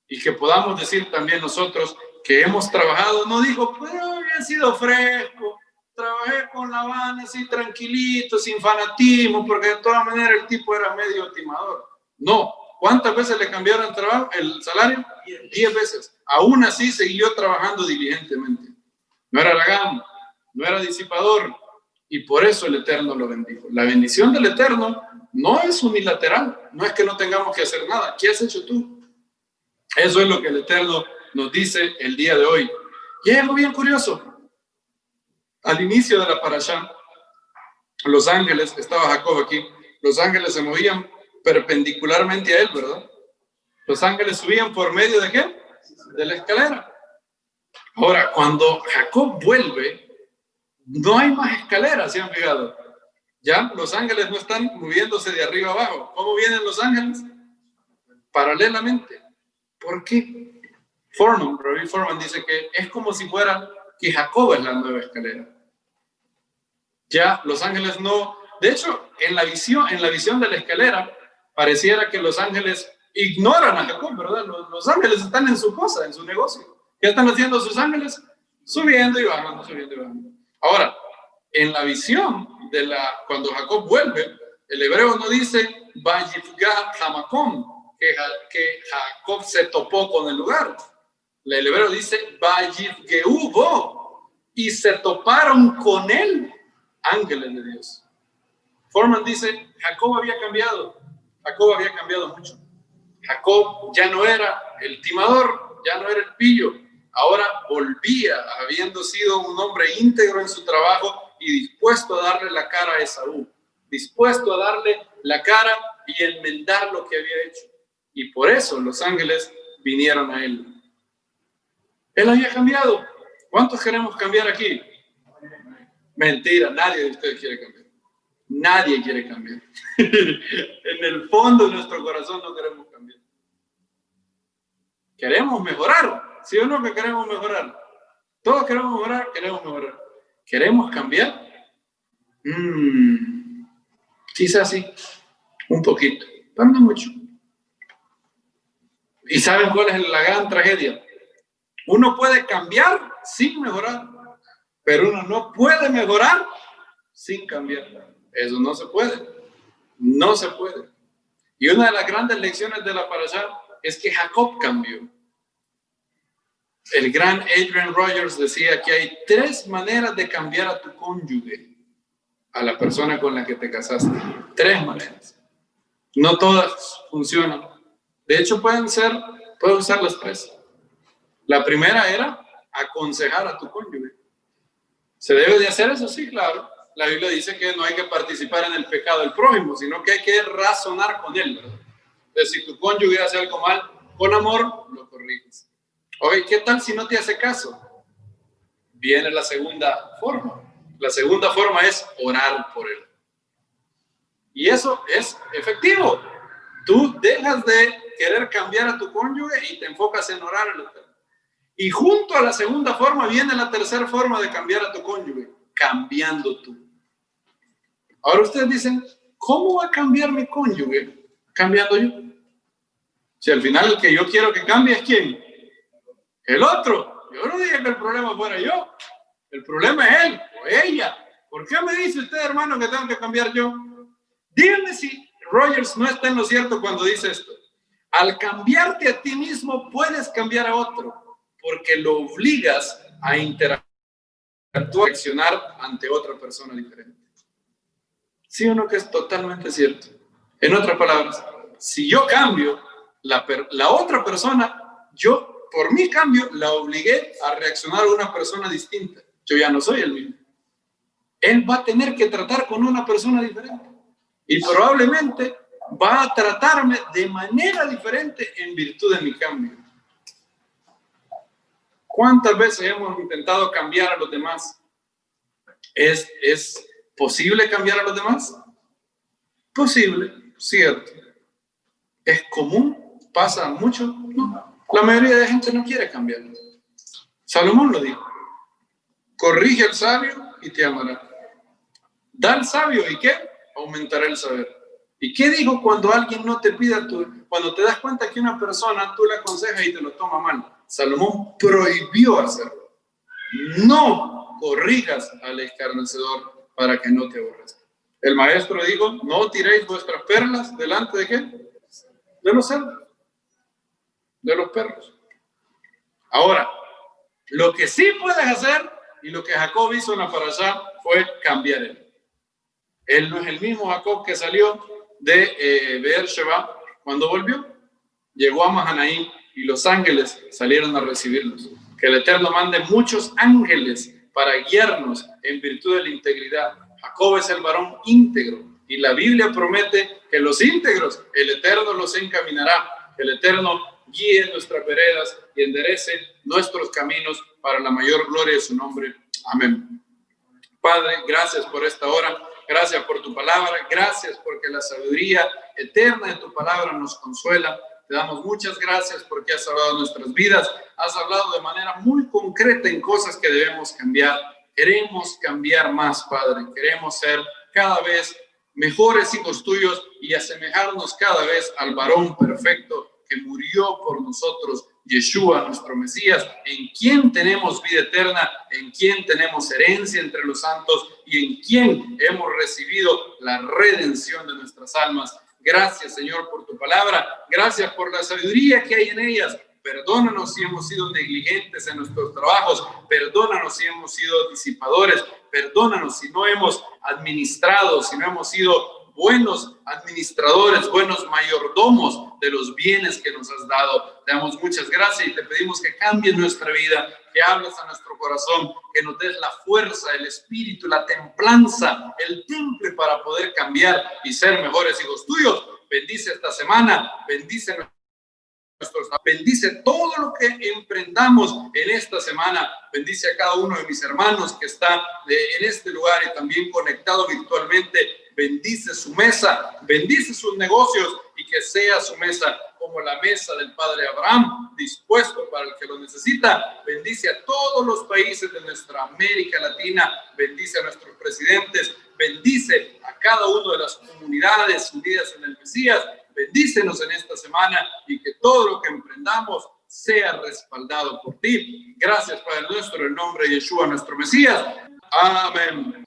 y que podamos decir también nosotros que hemos trabajado. No dijo, pero había sido fresco, trabajé con La Habana así tranquilito, sin fanatismo, porque de todas maneras el tipo era medio timador. No. ¿Cuántas veces le cambiaron el salario? 10 veces. Aún así siguió trabajando diligentemente. No era lagán, no era disipador, y por eso el Eterno lo bendijo. La bendición del Eterno no es unilateral, no es que no tengamos que hacer nada. ¿Qué has hecho tú? Eso es lo que el Eterno nos dice el día de hoy. Y hay algo bien curioso. Al inicio de la parashá, los ángeles, estaba Jacob aquí, los ángeles se movían perpendicularmente a él, ¿verdad? Los ángeles subían por medio de ¿qué? De la escalera. Ahora, cuando Jacob vuelve, no hay más escaleras, ¿se han fijado? Ya los ángeles no están moviéndose de arriba abajo. ¿Cómo vienen los ángeles? Paralelamente. ¿Por qué? Rabbi Foreman dice que es como si fuera que Jacob es la nueva escalera. Ya los ángeles no. De hecho, en la visión de la escalera, pareciera que los ángeles ignoran a Jacob, ¿verdad? Los ángeles están en su cosa, en su negocio. ¿Qué están haciendo sus ángeles? Subiendo y bajando, subiendo y bajando. Ahora, en la visión cuando Jacob vuelve, el hebreo no dice Vayifga Hamakom, que Jacob se topó con el lugar. El hebreo dice Vayifgeu bo, y se toparon con él ángeles de Dios. Foreman dice, Jacob había cambiado mucho. Jacob ya no era el timador, ya no era el pillo, ahora volvía, habiendo sido un hombre íntegro en su trabajo y dispuesto a darle la cara a Esaú, dispuesto a darle la cara y enmendar lo que había hecho. Y por eso los ángeles vinieron a él. Él había cambiado. ¿Cuántos queremos cambiar aquí? Mentira, nadie de ustedes quiere cambiar. Nadie quiere cambiar. En el fondo de nuestro corazón no queremos cambiar. Queremos mejorar. ¿Sí o no que queremos mejorar? Todos queremos mejorar, queremos mejorar. ¿Queremos cambiar? Quizás sí. Un poquito, pero no mucho. ¿Y saben cuál es la gran tragedia? Uno puede cambiar sin mejorar, pero uno no puede mejorar sin cambiar. Eso no se puede. No se puede. Y una de las grandes lecciones de la parashá es que Jacob cambió. El gran Adrian Rogers decía que hay 3 maneras de cambiar a tu cónyuge, a la persona con la que te casaste. 3 maneras. No todas funcionan. De hecho, pueden ser las 3. La primera era aconsejar a tu cónyuge. ¿Se debe de hacer eso? Sí, claro. La Biblia dice que no hay que participar en el pecado del prójimo, sino que hay que razonar con él, ¿verdad? Entonces, si tu cónyuge hace algo mal, con amor, lo corriges. Oye, ¿qué tal si no te hace caso? Viene la segunda forma. La segunda forma es orar por él. Y eso es efectivo. Tú dejas de querer cambiar a tu cónyuge y te enfocas en orar al Eterno. Y junto a la segunda forma viene la tercera forma de cambiar a tu cónyuge, cambiando tú. Ahora ustedes dicen, ¿cómo va a cambiar mi cónyuge cambiando yo? Si al final el que yo quiero que cambie es ¿quién? El otro. Yo no dije que el problema fuera yo. El problema es él o ella. ¿Por qué me dice usted, hermano, que tengo que cambiar yo? Díganme si Rogers no está en lo cierto cuando dice esto. Al cambiarte a ti mismo, puedes cambiar a otro, porque lo obligas a interactuar, a accionar ante otra persona diferente. ¿Sí o no que es totalmente cierto? En otras palabras, si yo cambio, la otra persona, yo por mi cambio la obligué a reaccionar a una persona distinta. Yo ya no soy el mismo. Él va a tener que tratar con una persona diferente. Y probablemente va a tratarme de manera diferente en virtud de mi cambio. ¿Cuántas veces hemos intentado cambiar a los demás? ¿Es posible cambiar a los demás? Posible, cierto. ¿Es común? ¿Pasa mucho? No. La mayoría de gente no quiere cambiar. Salomón lo dijo. Corrige al sabio y te amará. Da al sabio, ¿y qué? Aumentará el saber. ¿Y qué dijo cuando alguien no te pida cuando te das cuenta que una persona tú le aconsejas y te lo toma mal? Salomón prohibió hacerlo. No corrijas al escarnecedor para que no te aborrezca. El maestro dijo, no tiréis vuestras perlas delante de ¿qué? De los cerdos, de los perros. Ahora, lo que sí puedes hacer y lo que Jacob hizo en la parashá fue cambiar él. Él no es el mismo Jacob que salió de Beersheba cuando volvió. Llegó a Mahanaim y los ángeles salieron a recibirlos. Que el Eterno mande muchos ángeles para guiarnos en virtud de la integridad. Jacob es el varón íntegro y la Biblia promete que los íntegros, el Eterno los encaminará. Que el Eterno guíe nuestras veredas y enderece nuestros caminos para la mayor gloria de su nombre. Amén. Padre, gracias por esta hora. Gracias por tu palabra, gracias porque la sabiduría eterna de tu palabra nos consuela. Te damos muchas gracias porque has hablado de nuestras vidas, has hablado de manera muy concreta en cosas que debemos cambiar. Queremos cambiar más, Padre, queremos ser cada vez mejores hijos tuyos y asemejarnos cada vez al varón perfecto que murió por nosotros, Yeshua, nuestro Mesías, en quien tenemos vida eterna, en quien tenemos herencia entre los santos y en quien hemos recibido la redención de nuestras almas. Gracias, Señor, por tu palabra. Gracias por la sabiduría que hay en ellas. Perdónanos si hemos sido negligentes en nuestros trabajos. Perdónanos si hemos sido disipadores. Perdónanos si no hemos administrado, si no hemos sido buenos administradores, buenos mayordomos de los bienes que nos has dado. Te damos muchas gracias y te pedimos que cambies nuestra vida, que hables a nuestro corazón, que nos des la fuerza, el espíritu, la templanza, el temple para poder cambiar y ser mejores hijos tuyos. Bendice esta semana, bendice todo lo que emprendamos en esta semana. Bendice a cada uno de mis hermanos que está en este lugar y también conectado virtualmente. Bendice su mesa, bendice sus negocios y que sea su mesa como la mesa del Padre Abraham, dispuesto para el que lo necesita. Bendice a todos los países de nuestra América Latina, bendice a nuestros presidentes, bendice a cada una de las comunidades unidas en el Mesías. Bendícenos en esta semana y que todo lo que emprendamos sea respaldado por ti. Gracias, Padre nuestro, en el nombre de Yeshua, nuestro Mesías. Amén.